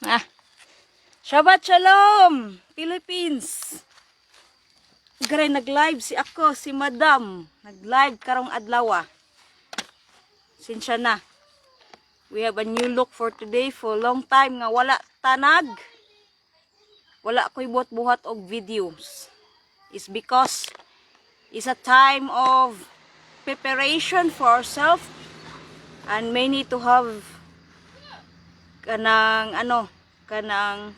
Ah, Shabbat Shalom, Philippines. Gray nag-live si ako, si Madam. Nag-live karong adlaw. Sinsya na. We have a new look for today. For long time nga wala tanag. Wala ko'y buhat-buhat og videos. It's because it's a time of preparation for ourselves and may need to have kanang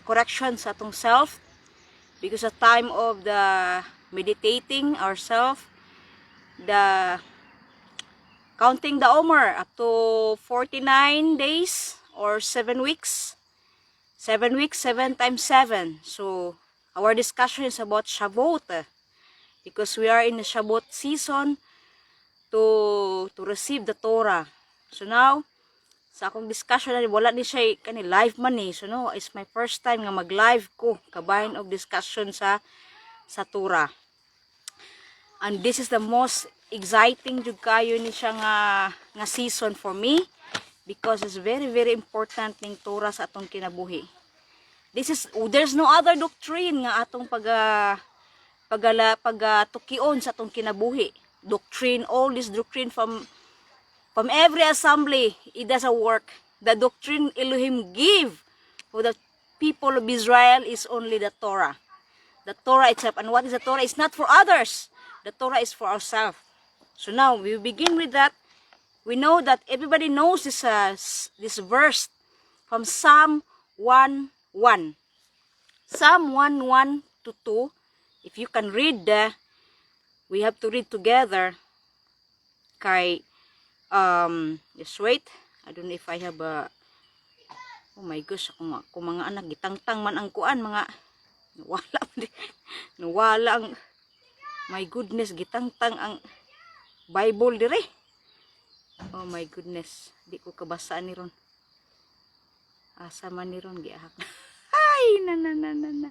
correction sa atong self because a time of the meditating ourselves, the counting the Omer up to 49 days or 7 weeks. 7 weeks, 7 times 7. So our discussion is about Shavuot because we are in the Shavuot season to receive the Torah. So now, sa akong discussion wala ni siya kani live man ni. So no, it's my first time nga mag-live ko kabahin og discussion sa Torah. And this is the most exciting jud kayo ni siya nga season for me because it's very very important ning Torah sa atong kinabuhi. There's no other doctrine nga atong pagatukion sa atong kinabuhi. Doctrine, all this doctrine from every assembly, it doesn't work. The doctrine Elohim give for the people of Israel is only the Torah. The Torah itself. And what is the Torah? It's not for others. The Torah is for ourselves. So now, we begin with that. We know that everybody knows this verse from Psalm 1:1. Psalm 1:1 to 2. If you can read, we have to read together. Just wait. I don't know if I have a... Oh my gosh, kung mga anak, gitangtang man ang kuan, mga... Nawala ang... My goodness, gitangtang ang Bible dire. Oh my goodness, di ko kabasaan ni ron. Asa man ni ron, giahak. Ay, na.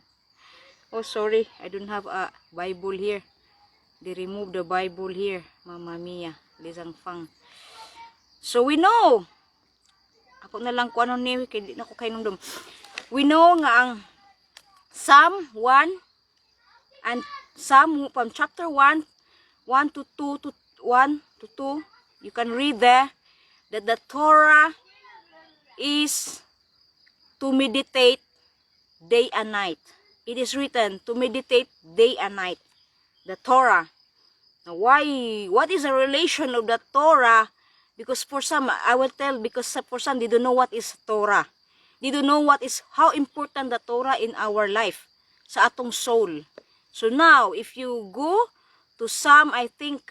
Oh, sorry, I don't have a Bible here. They remove the Bible here. Mamma mia, lisang fang. So we know, ako na lang kung ano ni, kaya di na ko kayo nung we know nga ang Psalm 1 and Psalm from chapter 1, 1 to 2 to 1 to 2, you can read there that the Torah is to meditate day and night. It is written to meditate day and night. The Torah. Now why? What is the relation of the Torah? Because for some, I will tell, because for some, they don't know what is Torah. They don't know how important the Torah in our life, sa atong soul. So now, if you go to Psalm, I think,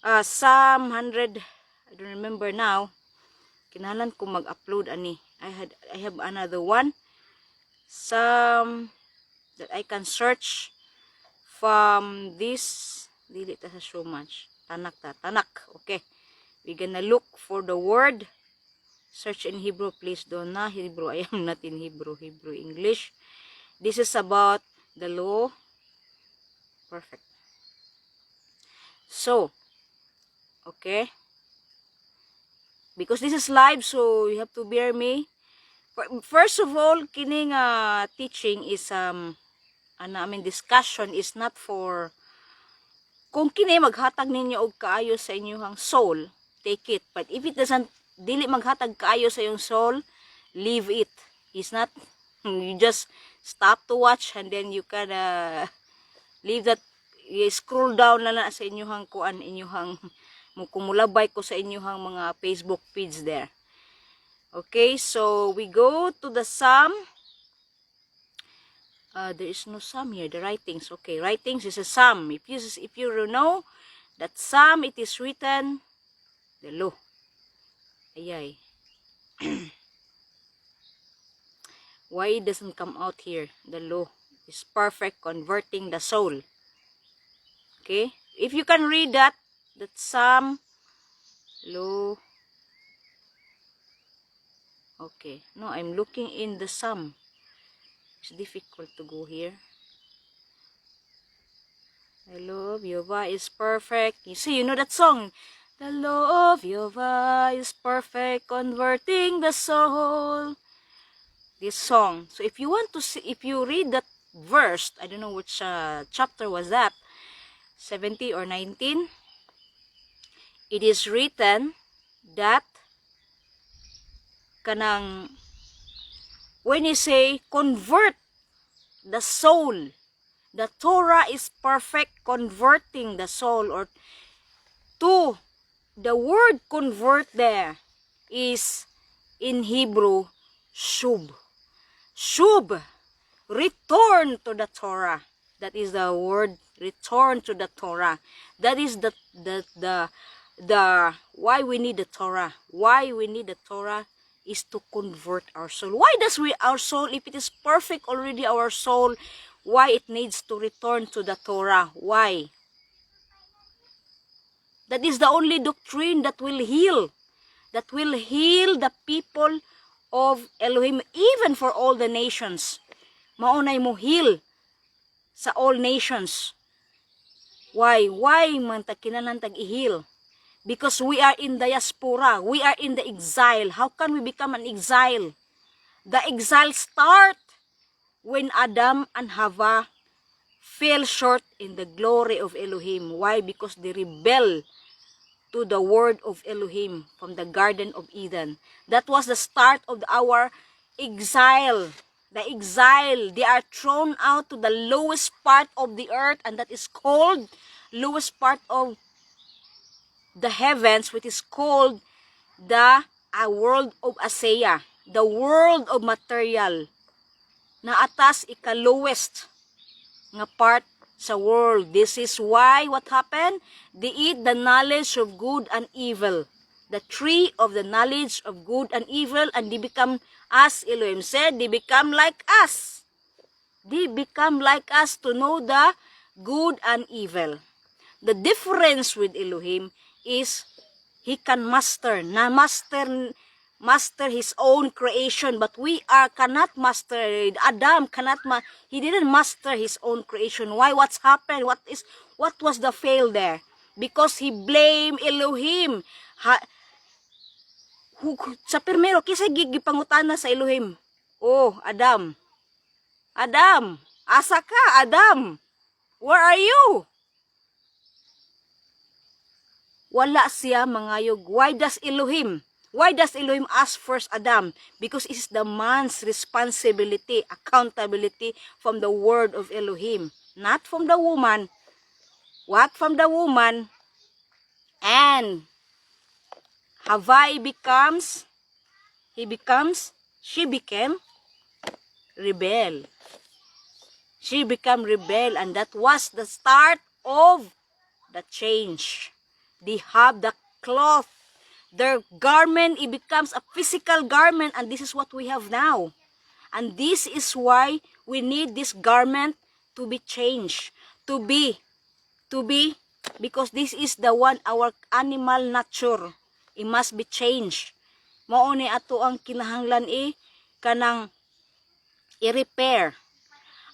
Psalm 100, I don't remember now, kinahanglan ko mag-upload ani. I have another one, Psalm, that I can search from this, dili ta sa so much, tanak, okay. We're gonna look for the word. Search in Hebrew, please. Don't na Hebrew. I am not in Hebrew. English. This is about the law. Perfect. So, okay. Because this is live, so you have to bear me. First of all, kining teaching is discussion is not for kung kini maghatag ninyo og kaayo sa inyong soul. Take it. But if it doesn't, dili maghatag kaayo sa iyong soul, leave it. It's not, you just stop to watch and then you can leave that, you scroll down na sa inyong kuan, inyong, kumulabay ko sa inyong mga Facebook feeds there. Okay, so we go to the Psalm. There is no Psalm here, the writings. Okay, writings is a Psalm. If you know that Psalm, it is written, the law. Ayay. Why it doesn't come out here? The law is perfect, converting the soul. Okay? If you can read that Psalm, law. Okay. No, I'm looking in the Psalm. It's difficult to go here. The law of Jehovah is perfect. You see, you know that song? The law of Jehovah is perfect, converting the soul. this song. So if you want to see, if you read that verse, I don't know which chapter was that, 70 or 19, it is written that kanang when you say convert the soul, the Torah is perfect converting the soul, or to the word convert there is in Hebrew shub. Shub, return to the Torah. That is the word, return to the Torah. That is the why we need the Torah. Why we need the Torah is to convert our soul. Why does our soul, if it is perfect already, our soul, why it needs to return to the Torah? Why? That is the only doctrine that will heal the people of Elohim, even for all the nations. Maunay mo heal sa all nations. Why? Why man ta kinahanglan tag i-heal? Because we are in diaspora. We are in the exile. How can we become an exile? The exile start when Adam and Hava fell short in the glory of Elohim. Why? Because they rebel to the word of Elohim from the Garden of Eden. That was the start of our exile. The exile, they are thrown out to the lowest part of the earth, and that is called lowest part of the heavens, which is called the world of Aseya, the world of material, na atas ika-lowest nga part sa world. This is why what happened? They eat the knowledge of good and evil, the tree of the knowledge of good and evil, and they become, as Elohim said, they become like us. They become like us to know the good and evil. The difference with Elohim is he can master his own creation, but we cannot master. Adam cannot he didn't master his own creation. Why? What's happened? What was the fail there? Because he blamed Elohim. Sa primero kisay gigipangutana sa Elohim. Oh, Adam, asa ka, Adam? Where are you? Wala siya mangayog. Why does Elohim ask first Adam? Because it's the man's responsibility, accountability from the word of Elohim, not from the woman. What from the woman? And Havai she became rebel. She became rebel, and that was the start of the change. They have the cloth, their garment, it becomes a physical garment, and this is what we have now. And this is why we need this garment to be changed, to be, because this is the one, our animal nature, it must be changed. Mao ni ato ang kinahanglan kanang i-repair.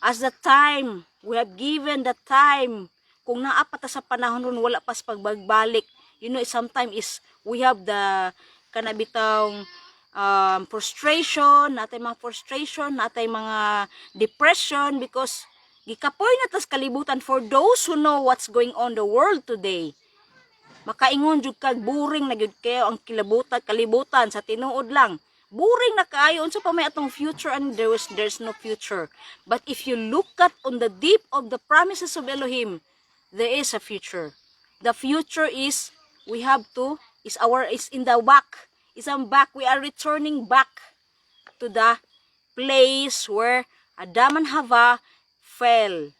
As the time, we have given the time. Kung naapata sa panahon ron, wala pas pagbagbalik. You know, sometimes is we have the kanabitang frustration, natay mga depression, because gikapoy na tas kalibutan. For those who know what's going on the world today, makaingon jud kag boring na gyud kayo ang kalibutan sa tinuod lang. Boring na kaayo unsa pa may atong future, and there's no future. But if you look at on the deep of the promises of Elohim, there is a future. The future is is in the back. Is on back. We are returning back to the place where Adam and Hava fell.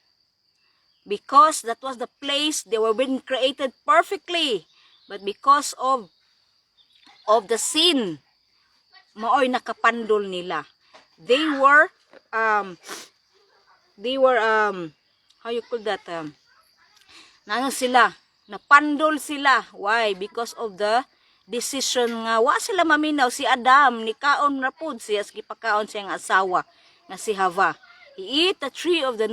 Because that was the place they were being created perfectly. But because of the sin, maoy nakapandol nila. They were how you call that, napandol sila. Why? Because of the decision nga wa sila maminaw. Si Adam ni kaon ra pud siya, gipakaon siya nga asawa nga si Hava. He eat the tree of the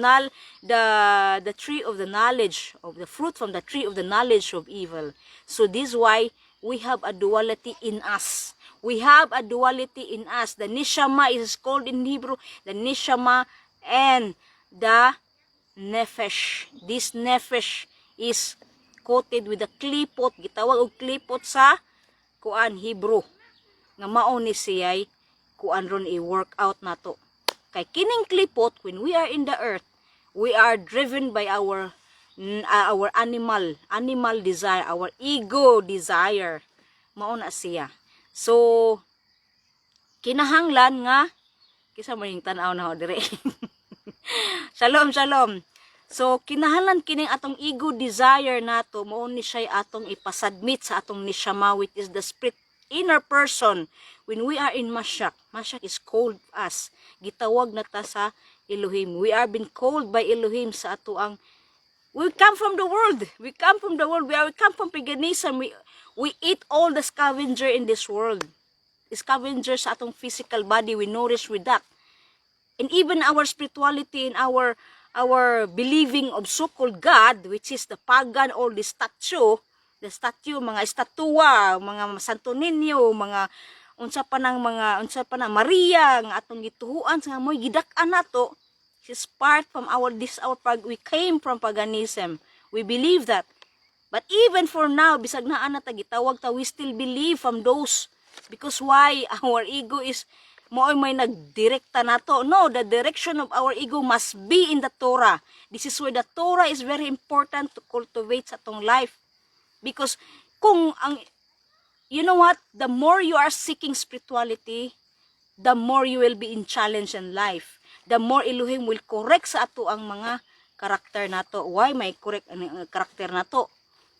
tree of the knowledge of the fruit from the tree of the knowledge of evil. So this is why we have a duality in us. We have a duality in us. The neshama is called in Hebrew, the neshama and the nefesh. This nefesh is coated with a klipot. Gitawag og klipot sa kuan Hebrew. Nga mao ni siya'y kuan ron i-work out nato. Kay kining klipot, when we are in the earth, we are driven by our animal desire, our ego desire. Mao na siya. So kinahanglan nga kisa maring tan-aw na ho dire. Shalom, shalom. So kinahanglan kining atong ego desire nato mao ni siya atong ipasubmit sa atong neshama, which is the spirit inner person. When we are in Mashiach, Mashiach is called us. Gitawag na ta sa Elohim. We are been called by Elohim sa ato ang we come from the world. We come from the world. We come from paganism. We eat all the scavenger in this world. Scavenger sa atong physical body. We nourish with that. And even our spirituality and our believing of so-called God, which is the pagan or the statue, mga estatwa, mga Santo Niño, mga unsa pa nang Maria nga atong gituhuan sa moy gidak-an nato. Is part from we came from paganism. We believe that. But even for now, bisag naa na gitawag ta, we still believe from those. Because why? Our ego is may nagdirekta nato. No, the direction of our ego must be in the Torah. This is where the Torah is very important to cultivate sa atong life. Because you know what? The more you are seeking spirituality, the more you will be in challenge in life. The more Elohim will correct sa ato ang mga karakter nato. Why may correct ang karakter nato?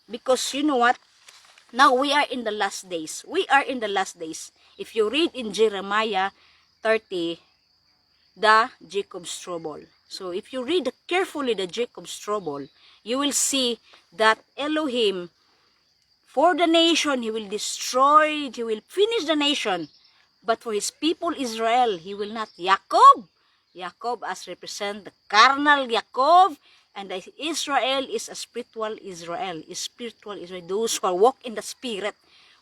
Because you know what? Now we are in the last days. We are in the last days. If you read in Jeremiah 30, the Jacob's trouble. So if you read carefully the Jacob's trouble, you will see that Elohim, for the nation, He will destroy, He will finish the nation. But for His people Israel, He will not. Jacob as represent the carnal Jacob, and the Israel is a spiritual Israel. Those who are walk in the spirit.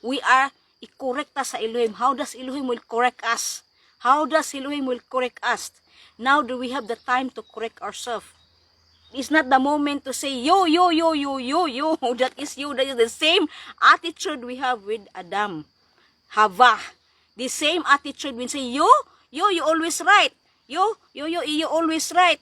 We are i-correct sa Elohim. How does Elohim will correct us? How does Elohim will correct us? Now do we have the time to correct ourselves? It's not the moment to say yo. That is you. That is the same attitude we have with Adam, Hava. The same attitude when say you always right. You always right.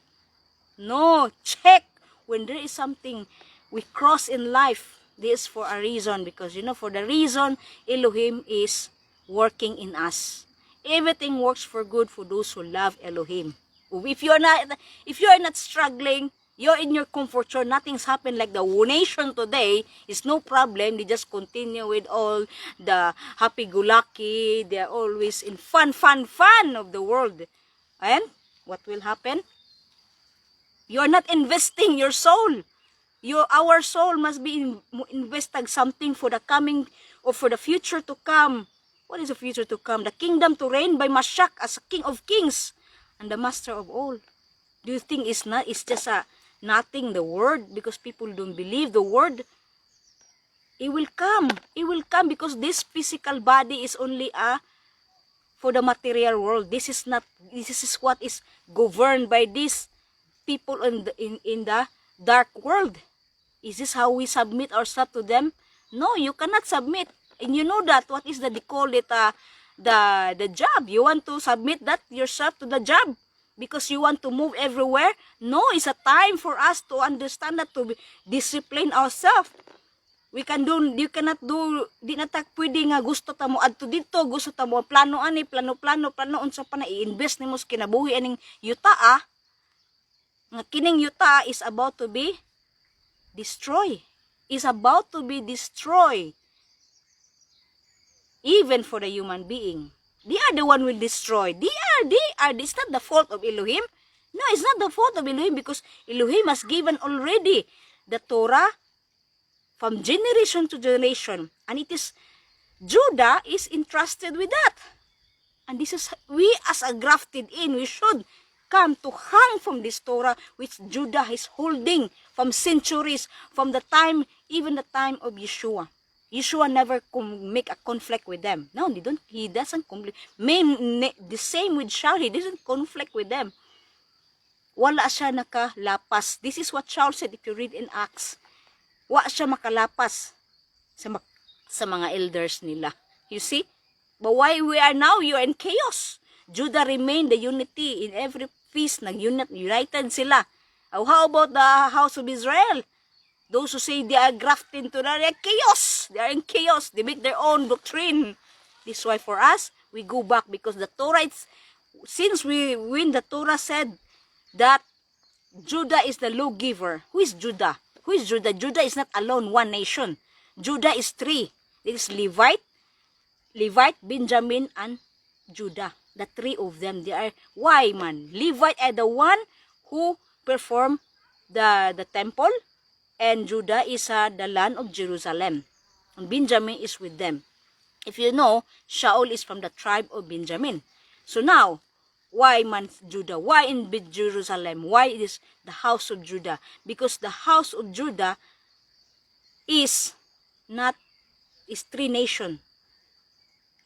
No, check. When there is something we cross in life, this for a reason. Because for the reason Elohim is working in us. Everything works for good for those who love Elohim. If you are not struggling, you're in your comfort zone, nothing's happened like the nation today, is no problem. They just continue with all the happy-go-lucky. They're always in fun of the world. And what will happen? You're not investing your soul. Our soul must be invested something for the coming or for the future to come. What is the future to come? The kingdom to reign by Mashiach as a King of Kings and the Master of all. Do you think it's just nothing, the word, because people don't believe the word? It will come. It will come because this physical body is only for the material world. This is what is governed by these people in the dark world. Is this how we submit ourselves to them? No, you cannot submit. And you know that what is they call it the job. You want to submit that yourself to the job because you want to move everywhere. No, it's a time for us to understand that, to discipline ourselves. You cannot do, di na tak pwede nga gusto ta mo adto dito, gusto ta mo plano unsa pa na i-invest nimo sa kinabuhi aning yuta nga kining yuta is about to be destroyed. Is about to be destroyed. Even for the human being. They are the one who will destroy. They are. It's not the fault of Elohim. No, it's not the fault of Elohim because Elohim has given already the Torah from generation to generation. And it is, Judah is entrusted with that. And this is, we as a grafted in, we should come to hang from this Torah which Judah is holding from centuries, from the time, even the time of Yeshua. Yeshua never make a conflict with them. No, he doesn't conflict. The same with Shaul, he doesn't conflict with them. Wala siya nakalapas. This is what Shaul said if you read in Acts. Wala siya makalapas sa mga elders nila. You see? But why we are now, you are in chaos. Judah remained the unity in every feast. United sila. How about the house of Israel? Those who say they are grafted into the chaos. They are in chaos. They make their own doctrine. This is why for us, we go back because the Torah, when the Torah said that Judah is the lawgiver. Who is Judah? Who is Judah? Judah is not alone one nation. Judah is three. It is Levite, Benjamin, and Judah. The three of them. They are, why man? Levite are the one who perform the temple, and Judah is the land of Jerusalem. And Benjamin is with them. If you know, Shaul is from the tribe of Benjamin. So now, why man Judah? Why in Jerusalem? Why is the house of Judah? Because the house of Judah is three nation.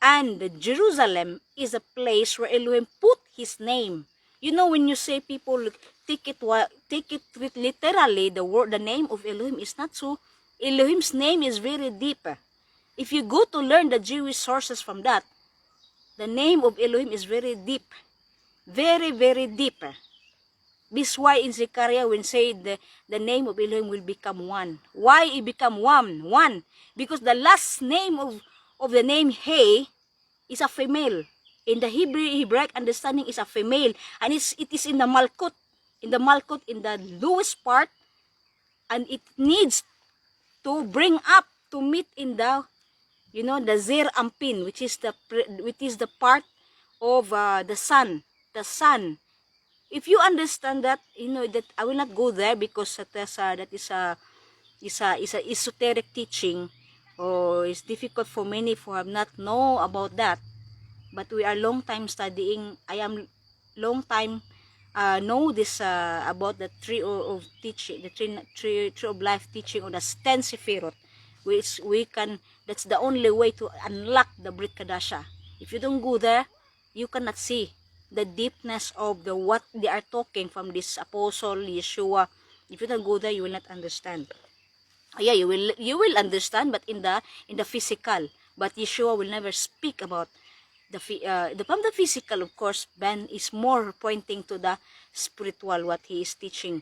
And Jerusalem is a place where Elohim put his name. You know, when you say people take it literally, the name of Elohim is not so. Elohim's name is very deep. If you go to learn the Jewish sources from that, the name of Elohim is very deep. Very, very deep. This is why in Zechariah when say the name of Elohim will become one. Why it become one? One. Because the last name of the name He is a female. In the Hebraic understanding is a female. And it is in the Malkut. In the Malkut, in the lowest part. And it needs to bring up, to meet in the, the Zer Ampin, which is the part of the sun. The sun. If you understand that, that I will not go there because that is a esoteric teaching, or it's difficult for many who have not know about that. But we are long time studying. I am long time know this about the tree of teaching, the tree of life teaching, or the 10 Sefirot, which we can. That's the only way to unlock the Brit Kadasha. If you don't go there, you cannot see the deepness of what they are talking from this apostle Yeshua. If you don't go there, you will not understand. Yeah, you will understand, but in the physical. But Yeshua will never speak about from the physical. Of course, Ben is more pointing to the spiritual, what he is teaching.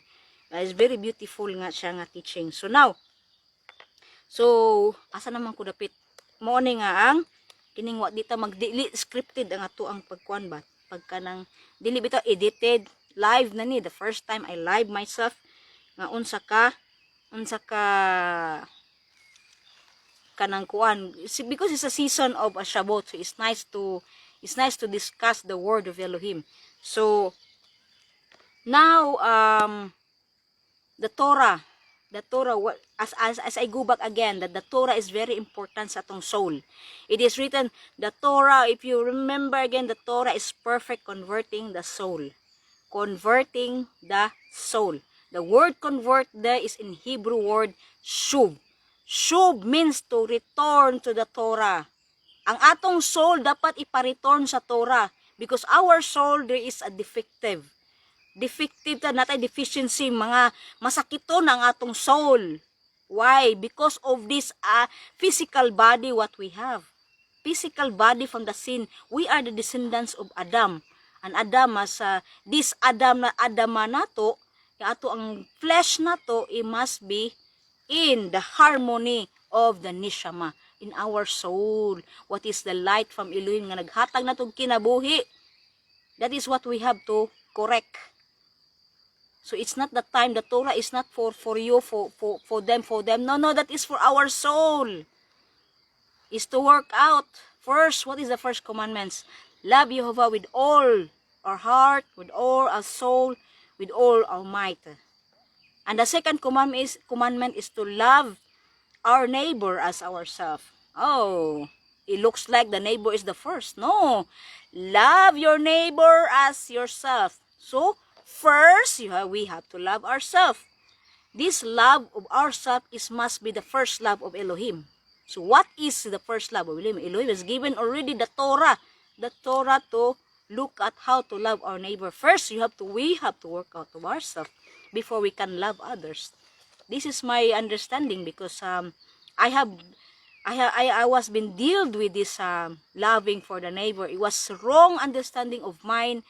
It's very beautiful nga siya nga teaching. So now, asa naman ko dapit? Morning nga ang kining wa dita mag-delete scripted ang ato ang pagkuan ba? Pagka nang dili bitaw edited, live na ni, the first time I live myself nga unsa ka kanang kuan, because it's a season of a Shabbat, so it's nice to discuss the word of Elohim. So now the Torah, as I go back again, that the Torah is very important sa atong soul. It is written, the Torah, if you remember again, the Torah is perfect converting the soul. Converting the soul. The word convert there is in Hebrew word shub. Shub means to return to the Torah. Ang atong soul dapat ipa-return sa Torah, because our soul there is a defective natay deficiency, mga masakiton ang atong soul. Why? Because of this physical body what we have. Physical body from the sin. We are the descendants of Adam. And Adam, this Adam na Adama nato, ato ang flesh nato, it must be in the harmony of the neshama, in our soul. What is the light from Elohim nga naghatag natong kinabuhi? That is what we have to correct. So it's not the time, the Torah is not for you, for them. No, that is for our soul. Is to work out. First, what is the first commandments? Love Jehovah with all our heart, with all our soul, with all our might. And the second commandment is to love our neighbor as ourselves. Oh, it looks like the neighbor is the first. No, love your neighbor as yourself. So, first, we have to love ourselves. This love of ourselves must be the first love of Elohim. So what is the first love of Elohim? Elohim has given already the Torah to look at how to love our neighbor. First, we have to work out of ourselves before we can love others. This is my understanding, because I was been dealt with this loving for the neighbor. It was wrong understanding of mine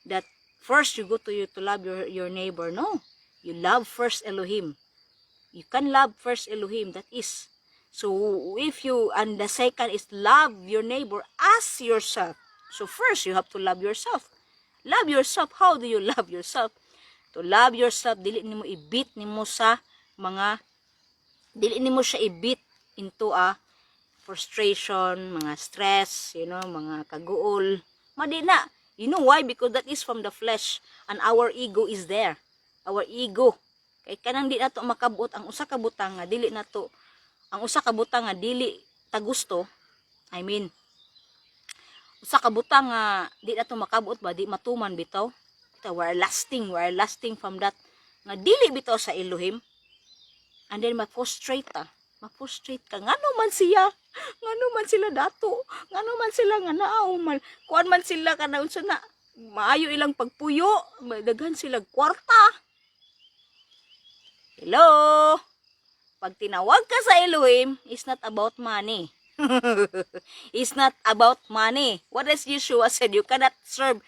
that first you go to love your neighbor. No, you love first Elohim. You can love first Elohim. That is. So and the second is love your neighbor as yourself. So first you have to love yourself. Love yourself. How do you love yourself? To love yourself, dili nimo ibit nimo sa mga, dili nimo siya ibit into a frustration, mga stress, mga kaguol. Madi na. You know why? Because that is from the flesh, and our ego is there. Our ego. Kay kanang di nato makabot ang usa ka butang nga dili nato, ang usa ka butang nga dili ta gusto. I mean, usa ka butang nga di nato makabot ba, di matuman bitaw. We're lasting from that nga dili bitaw sa Elohim. And then ma-frustrate ka, ngano man sila dato, ngano man sila nga naaw man, kuan man sila kana unsa na, maayo ilang pagpuyo, daghan sila kwarta. Hello, pag tinawag ka sa Elohim, it's not about money. It's not about money. What does Yeshua said? You cannot serve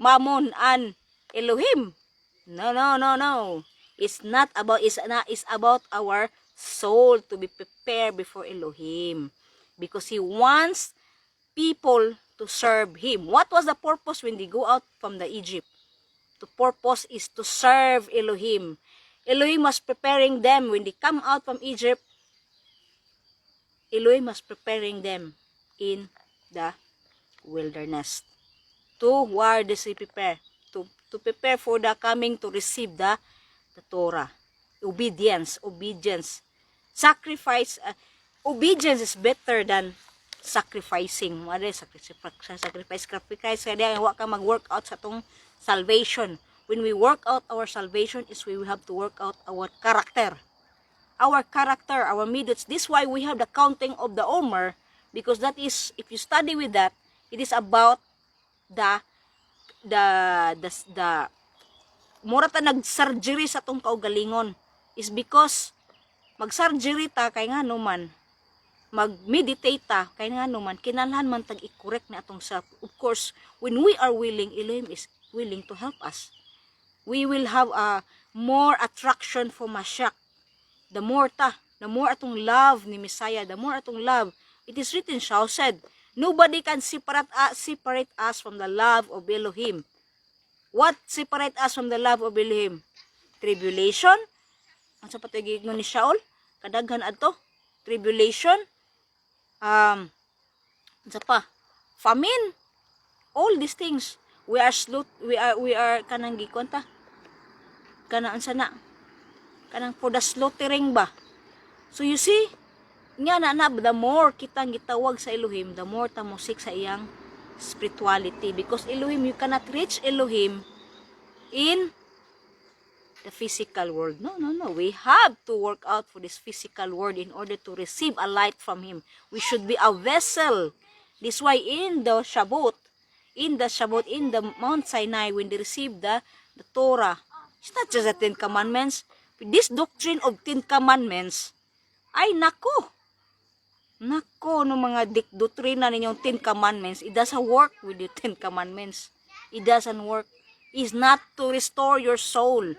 Mammon and Elohim. No. It's about our soul to be prepared before Elohim, because He wants people to serve Him. What was the purpose when they go out from the Egypt? The purpose is to serve Elohim. Elohim was preparing them when they come out from Egypt. Elohim was preparing them in the wilderness. Where does He prepare? To prepare for the coming to receive the Torah. Obedience. Sacrifice. Obedience is better than sacrificing. Sacrifice. Kaya wa ka mag-work out sa tong salvation. When we work out our salvation is we have to work out our character. Our midst. This is why we have the counting of the Omer, because that is, if you study with that, it is about the mura ta nag-surgery sa tong kaugalingon is because mag-surgery ta kay nga naman, mag-meditate ta kay nga naman, kinahanglan man tag i-correct na atong self. Of course, when we are willing, Elohim is willing to help us. We will have a more attraction for Mashiach. The more atong love ni Messiah, the more atong love. It is written, Shaul said, nobody can separate us from the love of Elohim. What separate us from the love of Elohim? Tribulation. Ang sa patagig ni Shaul, kadaghan adto. Tribulation. Sa pa, famine. All these things. We are kanang gikonta. Kanang sana. Kanang for the slaughtering ba. So you see, nga na the more kitang gitawag sa Elohim, the more ta mo seek sa iyang spirituality, because Elohim, you cannot reach Elohim in the physical world. No. We have to work out for this physical world in order to receive a light from Him. We should be a vessel. This why in the Shabbat, in the Mount Sinai, when they received the Torah, it's not just the 10 Commandments. This doctrine of 10 Commandments, ay nako, no mga doktrina ninyong 10 Commandments, it doesn't work with the 10 Commandments. It doesn't work. It's not to restore your soul.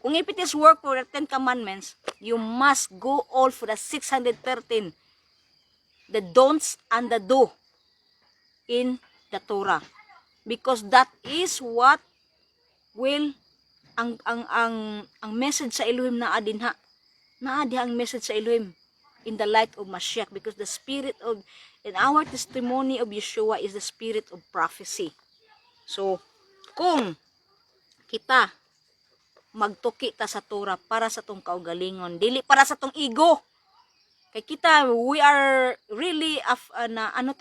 Kung if it is work for the 10 Commandments, you must go all for the 613, the don'ts and the do in the Torah. Because that is what will ang message sa Elohim naadin ha. Naadi ang message sa Elohim in the light of Mashiach, because the spirit of, in our testimony of Yeshua is the spirit of prophecy. So, kung kita magtuki ta sa Torah para sa tong kaugalingon, dili para sa tong ego. Kay kita, we are really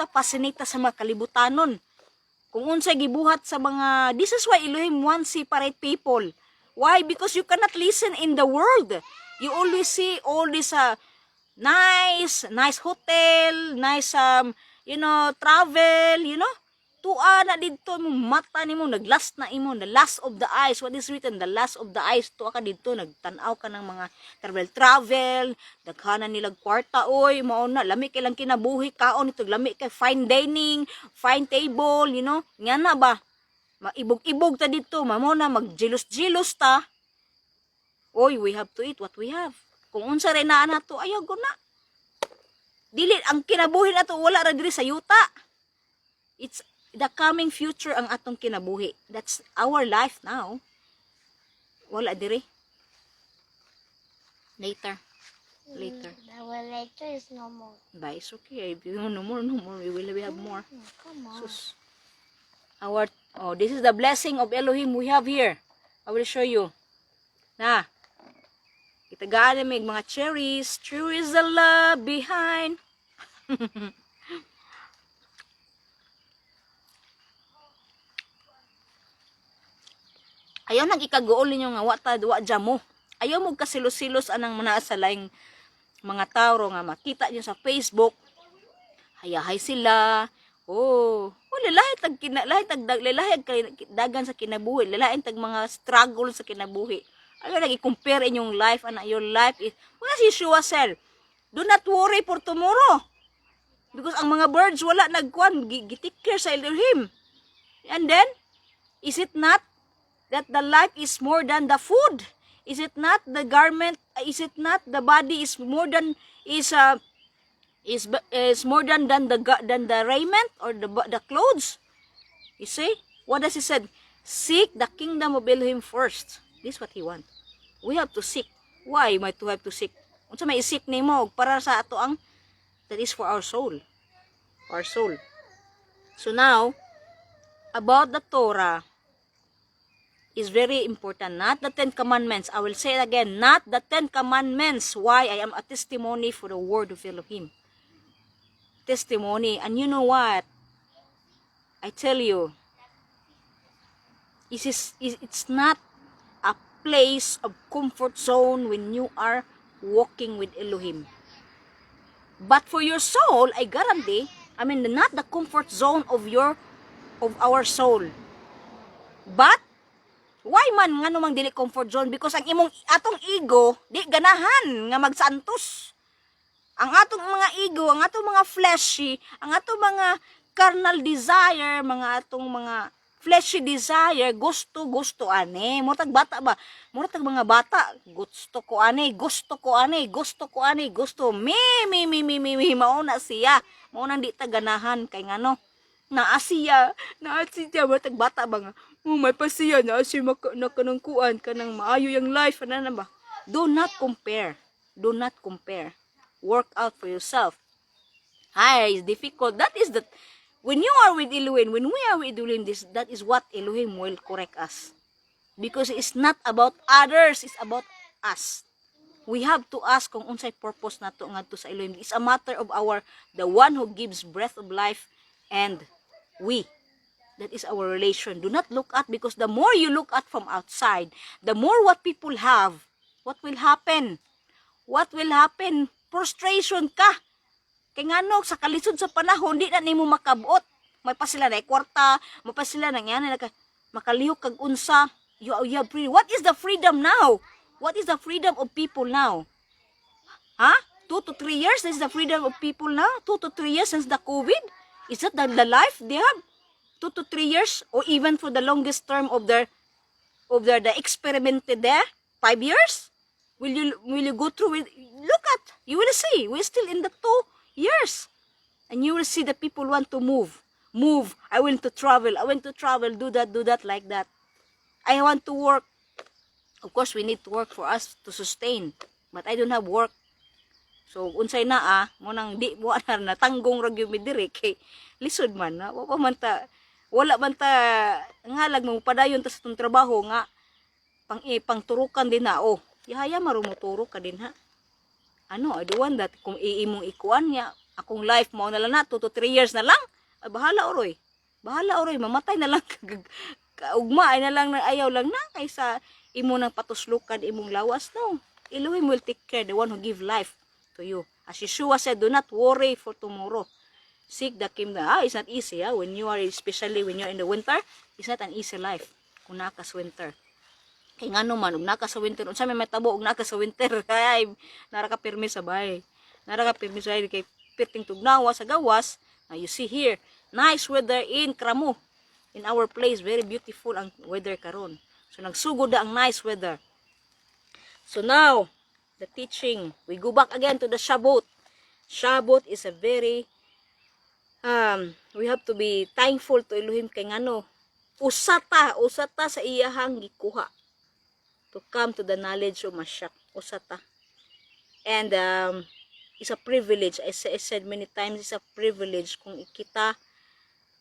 fascinate sa mga kalibutanon. Kung unsay gibuhat sa mga, this is why Elohim wants separate people. Why? Because you cannot listen in the world. You always see all this nice hotel, nice travel, Tua na dito mo mata nimo naglast na imo, the last of the eyes. What is written? The last of the eyes. Tua ka dito nagtan-aw ka ng mga travel, daghanan nilag kwarta oy, mao na lami kay lang kinabuhi kaon ito, lami kay fine dining, fine table, Nga na ba? Maibog-ibog ta dito, mamo na magjilos-jilos ta. Oy, we have to eat what we have. Kung unsa rin na nato, ayaw ko na. Dili ang kinabuhi nato wala ra diri sa yuta. It's the coming future ang atong kinabuhi. That's our life now. Wala diri. Later. Our later is no more. But it's okay. If you no more, we will have more. Come on. Sus. This is the blessing of Elohim we have here. I will show you. Na. Itagaan may mga cherries. True is the love behind. Ayaw nang ikagool ninyo nga wa jamo. Ayaw mo kasilos-silos anang manaas sa laing mga tao nga makita niyo sa Facebook. Hayahay sila. Lahi dagan sa kinabuhi, lahi tag mga struggle sa kinabuhi. Ayaw nang i-compare inyong life your life is wala si Yeshua said. Do not worry for tomorrow. Because ang mga birds wala nagkuan gitik care sa Elohim. And then is it not that the life is more than the food? Is it not the garment? Is it not the body is more than is more than the raiment or the clothes? You see? What does he said? Seek the kingdom of Elohim first. This is what he want. We have to seek. Why might to have to seek? Unsa may isik nimo para sa ato ang that is for our soul. Our soul. So now about the Torah is very important. Not the 10 Commandments. I will say it again. Not the 10 Commandments. Why? I am a testimony for the word of Elohim. Testimony. And you know what? I tell you, it's not a place of comfort zone when you are walking with Elohim. But for your soul, I guarantee, not the comfort zone of our soul. But why man nga namang dili comfort zone? Because ang atong ego di ganahan nga magsantos. Ang atong mga ego, ang atong mga fleshy, ang atong mga carnal desire, mga atong mga fleshy desire, gusto ani. Murag bata ba? Murag mga bata, gusto ko ani. Mauna siya. Mauna di ta ganahan kay ngano. Naasiya murag bata ba nga. May pasiya na siya nakanangkuan ka ng maayo yung life. Ano ba? Do not compare. Work out for yourself. It's difficult. That is when you are with Elohim, when we are with Elohim, that is what Elohim will correct us. Because it's not about others, it's about us. We have to ask kung unsay purpose nato ngadto sa Elohim. It's a matter of the one who gives breath of life and we. That is our relation. Do not look at, because the more you look at from outside, the more what people have, what will happen? Frustration ka. Kaya nga sa kalisod sa panahon, di na nimo makabuot. May pa sila na kwarta, may pa sila na yan, makalihok kag unsa. You have freedom. What is the freedom now? What is the freedom of people now? 2 to 3 years, this is the freedom of people now? 2 to 3 years since the COVID? Is that the life they have? 2 to 3 years, or even for the longest term of the experimented there, 5 years? Will you go through it? Look at, you will see, we're still in the 2 years, and you will see the people want to move. I want to travel, do that, like that. I want to work. Of course, we need to work for us to sustain, but I don't have work. So unsay na mo nang di mo na tanggong ra gyud mi diri kay lisod man na wala man ta ngalag mo padayon ta sa tong trabaho nga pangturukan din na yahaya marumuturo ka din ha. I don't want that kung iimong ikuan niya akong life mo na lang na 2 to 3 years na lang. Bahala oroy mamatay na lang kaugma ay na lang ayaw lang na kaysa imo nang patuslukan imong lawas. No, Elohim will take care, the one who give life to you. As Yeshua said, do not worry for tomorrow. Seek the kingdom. It's not easy. When you are, especially when you're in the winter, it's not an easy life. Kung nakas winter. Kaya nga naman, ug naka sa winter, unsa may matabo, ug naka sa winter, kaya nara ka pirmi sa bahay. Nara ka pirmi sa bahay, kay pirting tugnawa sa gawas. Now you see here, nice weather in Kramo. In our place, very beautiful ang weather karon. So nagsugod na ang nice weather. So now, the teaching, we go back again to the Shabbot. Shabbot is a very, we have to be thankful to Elohim kay ngano, usata sa iyahang gikuha. To come to the knowledge of Mashiach, usata. And it's a privilege. I said many times, it's a privilege kung kita,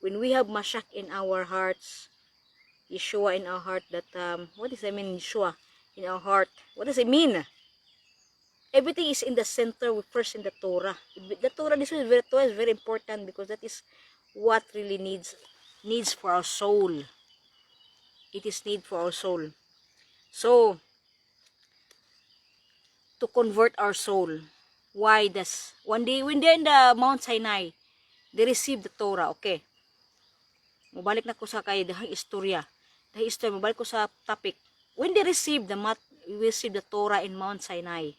when we have Mashiach in our hearts, Yeshua in our heart, that, what does it mean, Yeshua in our heart? What does it mean? Everything is in the center, first in the Torah. The Torah, this is very important because that is what really needs for our soul. It is need for our soul. So, to convert our soul, why does, one day, when they're in the Mount Sinai, they received the Torah, okay. Mabalik na ko sa kay dahang istorya. Mabalik ko sa topic. When they received the Torah in Mount Sinai,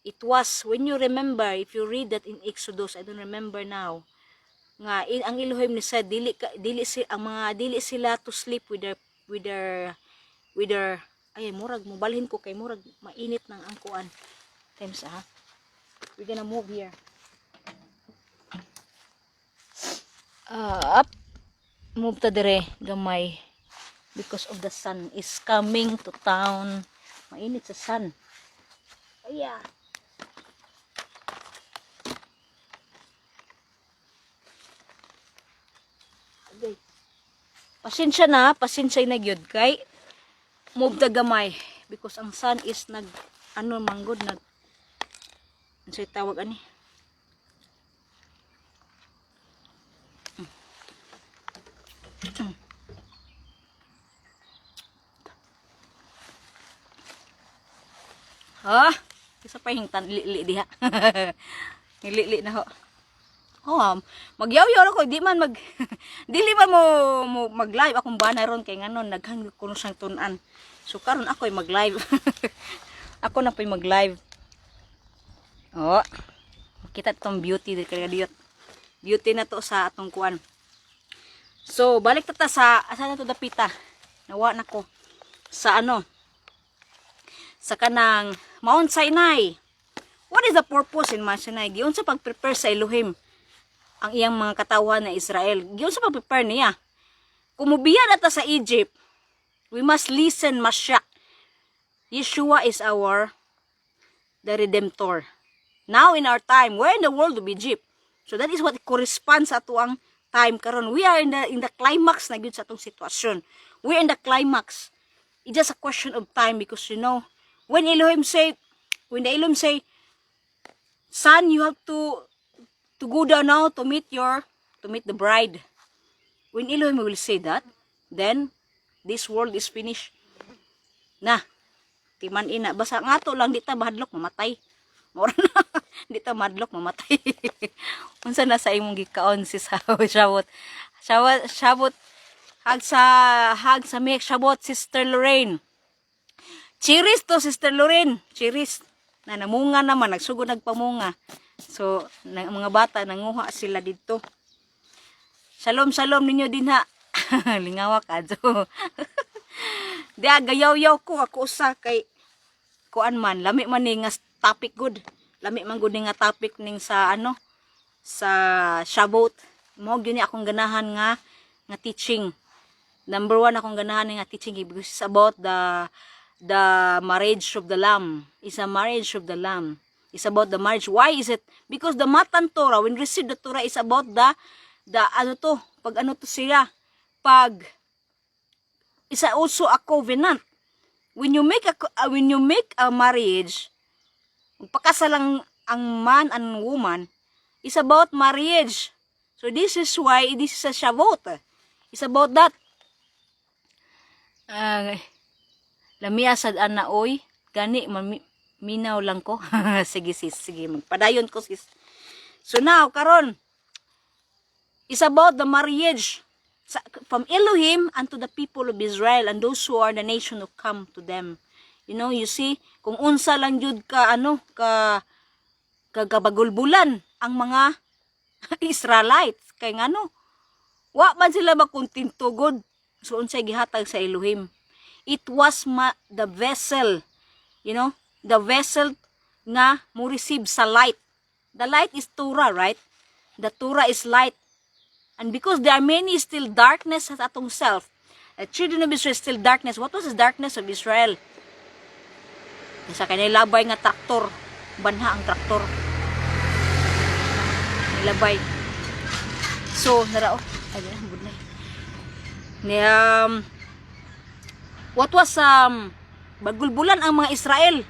it was, when you remember, if you read that in Exodus, I don't remember now, nga, ang Elohim ni said, dili sila to sleep with their ay murag mobalhin ko kay murag mainit ng angkuan times we're gonna move here up move ta dire gamay because of the sun is coming to town, mainit sa sun. Aya okay. Pasensya na gyud kay move the gamay because ang sun is manggod ansay tawag ani isa pa hingtan li diha nilili na ho. Magyaw-yaw ako, di man dili man mo mag-live akong bana ron kay nganon naghang kuno sang tun-an. So karon ako ay mag-live. Ako na po'y mag-live. Kita tong beauty kaya diyot. Beauty na to sa atong kuan. So balik ta sa asa na to dapita. Nawa na ko sa sa kanang Mount Sinai. What is the purpose in Mount Sinai? Giun sa pag-prepare sa Elohim ang iyang mga katawan na Israel. Giyon sa pag-prepare niya. Kumubiya na ta sa Egypt, we must listen Mashiach. Yeshua is the Redemptor. Now in our time, we're in the world of Egypt. So that is what corresponds sa atuang time karon. We are in the climax na gyud sa atong sitwasyon. We're in the climax. It's just a question of time because when the Elohim say, son, you have to go down now to meet the bride. When Elohim will say that, then this world is finished. Na, timan ina. Basta nga to lang, di ta mahadlok, mamatay. Mora na, di ta mahadlok, mamatay. Unsa na sa imong gikaon si Shabbot. Shabbot, hag sa Mek, Shabbot, Sister Lorraine. Cheers to Sister Lorraine. Cheers. Na namunga naman, nagsugod nagpamunga. So, mga bata, nanguha sila dito. Shalom ninyo din ha. Lingawa ka, Jo. Diya, gayaw-yaw ko. Ako usa kay kuan man. Lami man ni nga topic good. Lami man good nga topic ning sa sa Shabbot. Mo gyud ni akong ganahan nga teaching. Number 1 akong ganahan nga teaching because it's about the marriage of the Lamb. It's a marriage of the Lamb. It's about the marriage. Why is it? Because the Matan Torah, when receive the Torah, is about it's also a covenant. When you make a marriage, pagkasalang ang man and woman, is about marriage. So this is why this is a Shavuot. It's about that. Lamia sad ana oy, gani minaw lang ko. Sige sis, sige magpadayon ko sis. So now karon is about the marriage from Elohim unto the people of Israel and those who are the nation who come to them. You know, you see, kung unsa lang jud ka kagabagulbulan ang mga Israelites kay ngano wa man sila makuntinto god. So unsay gihatag sa Elohim? It was the vessel, you know, the vessel nga mo receive sa light. The light is Torah, right? The Torah is light. And because there are many still darkness sa atong self, the children of Israel still darkness. What was the darkness of Israel? Sa kanila labay nga traktor, banha ang traktor. Nilabay. So, narao. Ay, budlay. What was bagulbulan ang mga Israel?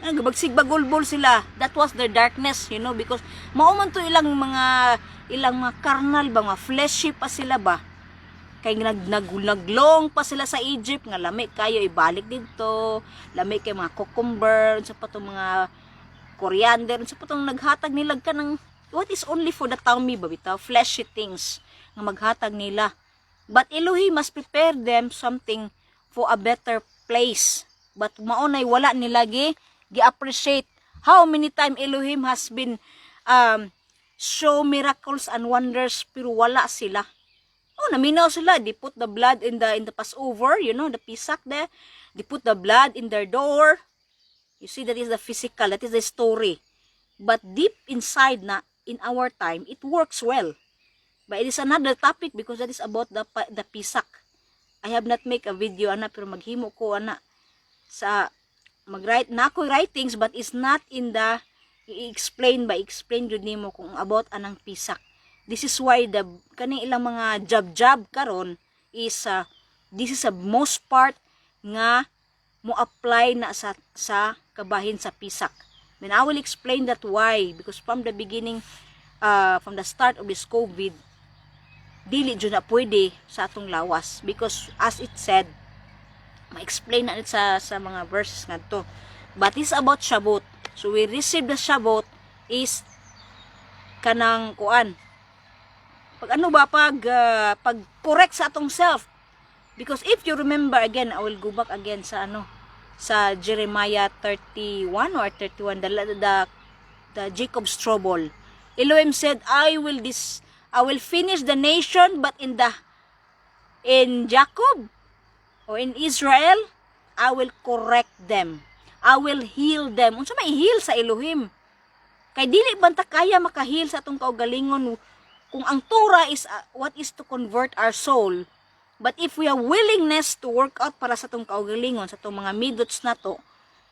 Bagsig bagulbol sila. That was their darkness, you know, because mauman to ilang mga carnal ba, mga fleshy pa sila ba? Kay naglong pa sila sa Egypt nga lami kayo ibalik dito, lami kay mga cucumber, unsa pa tong mga coriander, unsa pa tong naghatag nila ka ng what is only for the tummy ba bitaw, fleshy things nga maghatag nila. But Elohim must prepare them something for a better place. But maunay wala nila gi-appreciate how many time Elohim has been show miracles and wonders pero wala sila. Oh, naminaw sila. They put the blood in the Passover, you know, the Pisak there. They put the blood in their door. You see, that is the physical, that is the story. But deep inside na, in our time, it works well. But it is another topic because that is about the Pisak. I have not make a video, ana, pero maghimo ko, ana, sa mag-write na ako writings but is not in the i-explain jud nimo kung about anang Pisak. This is why the kaning ilang mga jab karon is this is a most part nga mo apply na sa kabahin sa Pisak. Then I will explain that why, because from the beginning from the start of this COVID dili jud na pwede sa atong lawas because as it said ma-explain na sa mga verses nga to. But it's about Shavuot. So we receive the Shavuot is kanang kuan. Pag ano ba pag correct sa atong self. Because if you remember again, I will go back again sa sa Jeremiah 31 or 31 the Jacob's trouble. Elohim said, I will finish the nation but in Jacob o in Israel, I will correct them. I will heal them. Unsa may heal sa Elohim? Kay dili banta kaya makahil sa atong kaugalingon kung ang Torah is what is to convert our soul. But if we have willingness to work out para sa atong kaugalingon, sa atong mga midots nato,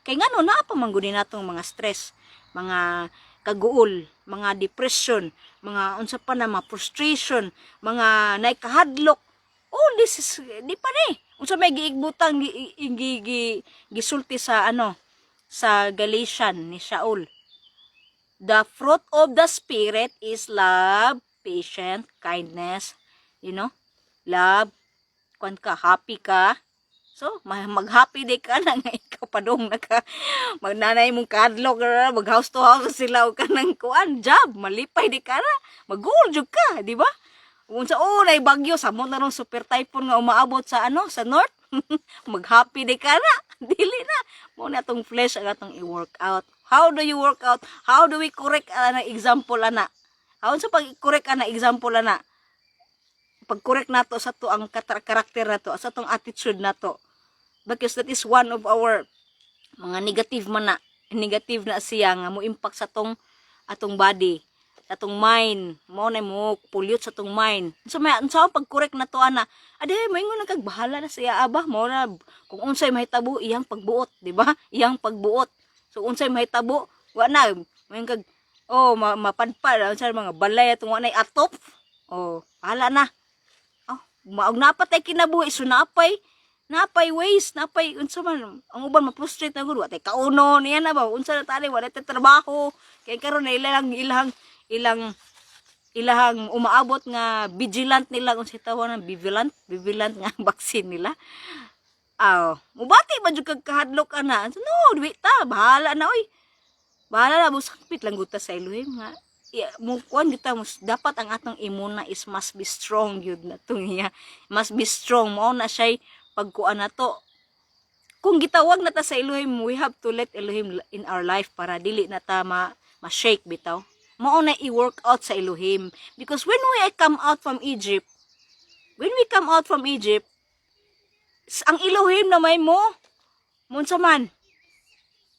kay ngano na pa mangguni natong mga stress, mga kaguol, mga depression, mga unsa pa na mga frustration, mga naikahadlok. All this is di pa ni. Unsa may giigbutang gisulti sa sa Galatian ni Shaul. The fruit of the Spirit is love, patience, kindness, you know, love, kung ka, happy ka. So, mag-happy day ka na nga ikaw padong magnanay mong kadlok, mag-house to house sila o ka ng kuan, job, malipay day ka na, mag-goal ka, di ba? Kung sa unay bagyo, samot na rin super typhoon nga umaabot sa sa north, mag-happy day ka na, dili na. Muna itong flesh ang atong i-work out. How do you work out? How do we correct example ana? How sa pag-correct example ana? Pag-correct nato sa to ang karakter nato, sa tong attitude nato. Because that is one of our mga negative na siya nga mo impact sa atong body, sa atong mind, mo na mo pollute sa atong mind. So may unsa pag-correct nato ana? Ade moingon nagbahala na siya aba mo na kung unsay mahitabo iyang pagbuot, di ba? Iyang pagbuot. So unsay mahitabo, wa na moing kag mapadpad unsay mga balay atong wa nay atop. Hala na. Maog napatay kinabuhi so napay ways, napay unsa man ang uban ma-frustrate na gud wa tay kauno niya na ba unsa na tali wala tay trabaho kay karon na ilang umaabot nga vigilant nila kung sa tawon ng vigilant nga vaccine nila. Mubati ba jud kag kahadlok ana? No, di ta, bahala na oy. Bahala na busakpit lang guta sa Elohim nga. Mo kuan kita dapat ang atong imuna is must be strong yun na to niya. Must be strong mo na siya pagkuan na to. Kung gitawag na ta sa Elohim, we have to let Elohim in our life para dili na ta ma-shake bitaw. Mao na i-work out sa Elohim because when we come out from Egypt, ang Elohim na may mo munsa man,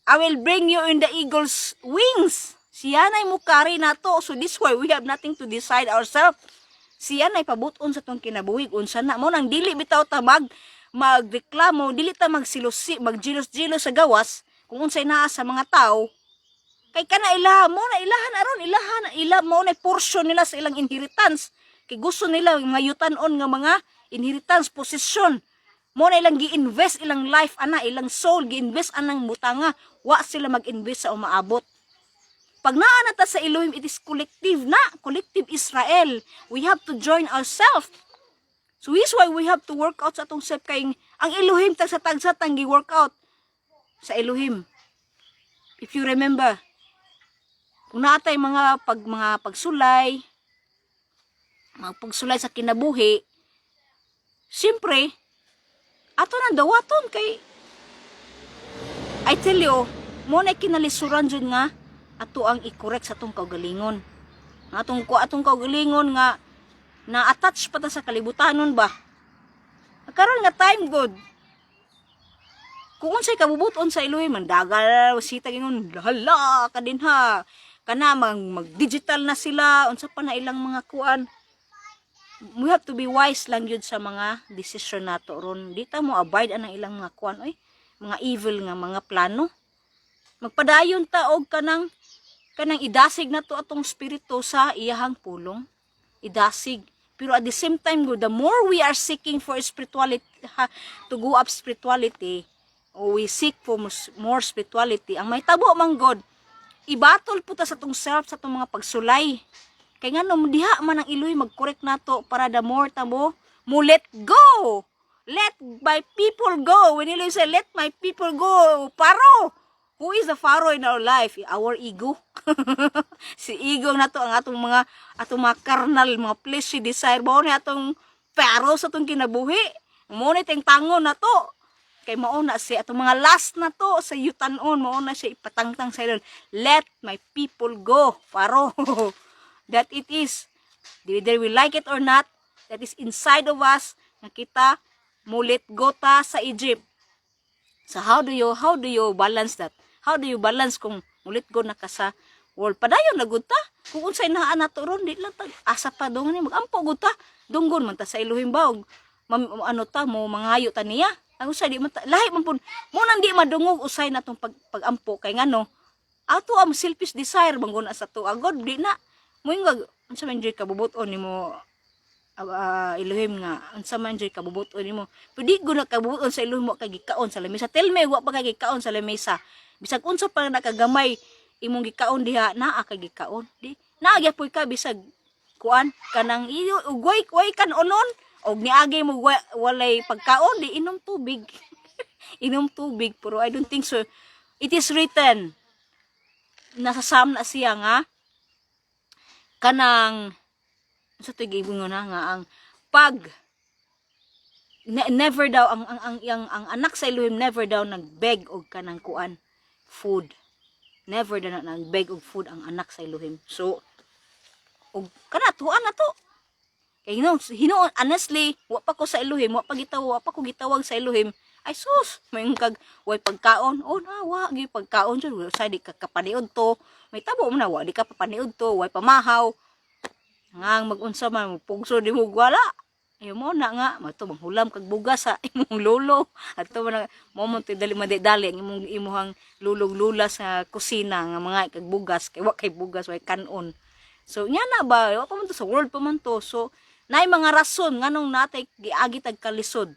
I will bring you in the eagle's wings. Siya na'y mukari na to. So this why we have nothing to decide ourselves. Siya na'y pabuton sa tong kinabuhig. Unsa na mo nang dili bitaw ta magreklamo, dili ta magjilos-jilos sa gawas kung unsay naa sa mga tao. Kay kana ilahan aron ila mo na portion nila sa ilang inheritance. Kay gusto nila mayutan-on nga mga inheritance posisyon. Mo na ilang gi-invest ilang life ilang soul gi-invest anang butanga. Wa sila mag-invest sa umaabot. Pag naa na ta sa Elohim, it is collective Israel. We have to join ourselves. So is why we have to work out sa atong self kay ang Elohim tagsa tang gi-work out sa Elohim. If you remember, kung naatay mga pagsulay sa kinabuhi, siyempre, ato nang dawaton kay I tell you, mo na kinalisuran dyan nga ato ang i-correct sa atong kaugalingon. Atong kaugalingon nga na-attach pa ta sa kalibutanon ba? Karon nga time good. Kung unsay kabubuton sa Elohim, mandagal sita gingon, hala ka din ha. Kana mag-digital na sila, unsa pa na ilang mga kuan. We have to be wise lang yun sa mga decision nato ron. Di ta mo abide anang ilang mga kuan oy, mga evil nga mga plano. Magpadayon ta og kanang idasig na to atong spirito sa iyahang pulong. Idasig. Pero at the same time, the more we are seeking for spirituality, to go up spirituality, or we seek for more spirituality, ang may tabo man God, ibatol po ta sa tong self, sa tong mga pagsulay. Kaya nga no, diha man ang Elohim mag-correct nato para the more tabo, mo let go. Let my people go. When Elohim say, let my people go, Paro. Who is the Pharaoh in our life? Our ego. Si ego na to ang atong mga carnal, mga fleshy desire. Mao ni atong Pharaoh sa atong kinabuhi. Mao ni teng tangon na to. Kay mao na si atong mga last na to sa yutanon. Mao na siya ipatangtang sa ilon. Let my people go, Pharaoh. That it is, whether we like it or not, that is inside of us na kita mulit go ta sa Egypt. So how do you balance that? How do you balance kung mulit go na ka sa world? Padayon na gud ta. Kung unsay naa nato ron, di lang ta asa pa dong ni magampo gud ta. Dunggon man ta sa Elohim ba og mo mangayo ta niya. Ang usay di man ta lahi man pud mo nang di madungog usay natong pagampo kay ngano. Ato am selfish desire banggon sa to. God di na. Moingag unsa man jud kabubuton nimo Elohim nga unsa man jud kabubuton nimo. Pwede gud na kabubuton sa Elohim mo kay gikaon sa lamesa. Tell me wa pa kay gikaon sa lamesa. Bisag unsa pa nakagamay imong gikaon diha naa kay gikaon. Di naa gyapon ka bisag kuan kanang ugway kan onon og niagi mo walay pagkaon di inom tubig. Inom tubig pero I don't think so. It is written nasa Psalm na siya nga kanang sa tigibong na nga ang never daw ang anak sa Elohim never daw nagbeg og kanang kuan food. Never daw nagbeg og food ang anak sa Elohim. So og kana tuan na to. Kay hinoon honestly, wa pa ko sa Elohim, wa pa ko gitawag sa Elohim. Ay sus, may kag way pagkaon. Oh na wa gi pagkaon jud sa di ka kapaniud to. May tabo mo na wa di ka papaniud to, way pamahaw. Ngang mag-unsa man pugso di mo wala. Ayo mo na nga mato manghulam kag bugas sa imong lolo. Adto man mo dali madali ang imuhang lulog-lula sa kusina nga mga kag bugas kay wa kay bugas way kanon. So nya na ba wa pa man to sa world pa man to. So nay mga rason nganong natay giagi tag kalisod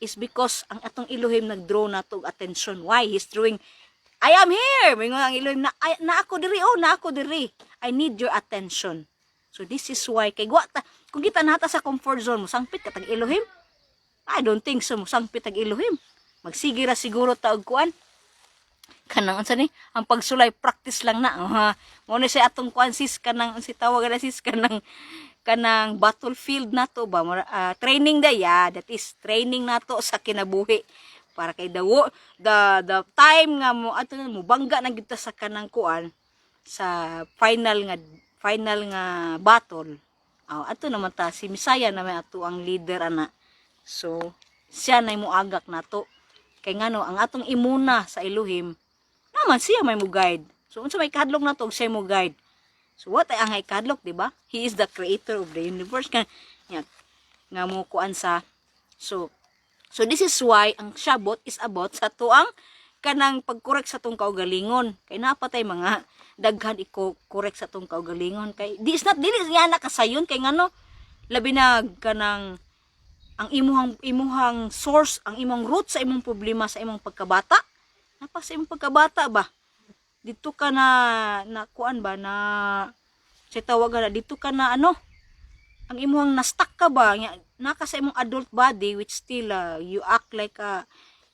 is because ang atong Elohim nagdraw nato attention. Why? He's drawing I am here. Mingon ang Elohim na ako diri na ako diri. I need your attention. So this is why kay wa ta kung kita nata sa comfort zone mo sangpit ka tag Elohim. I don't think so mo sangpit tag Elohim. Magsige ra siguro ta og kuan. Kanang unsa ni? Ang pagsulay practice lang na. Mo ni say atong kuan sis kanang si tawag na sis kanang battlefield nato ba training day that is training nato sa kinabuhi para kay the time nga mo ato mo bangga na gid ta sa kanang kuan sa final nga battle. Ato naman ta si Misaya naman ato ang leader ana. So siya nay moagak nato. Kay ngano ang atong imuna sa Elohim naman siya may mo guide. So unsa may kadlok nato og siya mo guide. So what ay ang ikadlok, di ba? He is the creator of the universe nga mo kuan sa. So this is why ang Shabbat is about sa tuang kanang pagkorek sa tong kaugalingon. Kay napatay mga daghan iko-correct sa tong kaugalingon kay dili nga nakasayon kay ngano labi na kanang ang imuhang source, ang imong root sa imong problema sa imong pagkabata. Napa sa imong pagkabata ba? Dito ka na kuan ba na sa tawagan na dito ka na ano ang imuhang na-stuck ka ba naka sa imong adult body which still you act like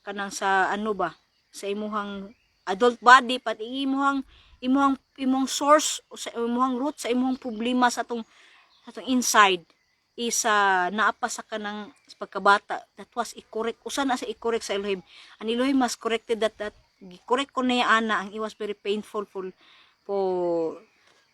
kanang sa ano ba sa imuhang adult body pati imong source sa imuhang root sa imong problema sa tong inside isa naapa sa kanang pagkabata that was i-correct usa na sa i-correct sa Elohim. Ang Elohim mas corrected that correct ko na ana ang it was very painful for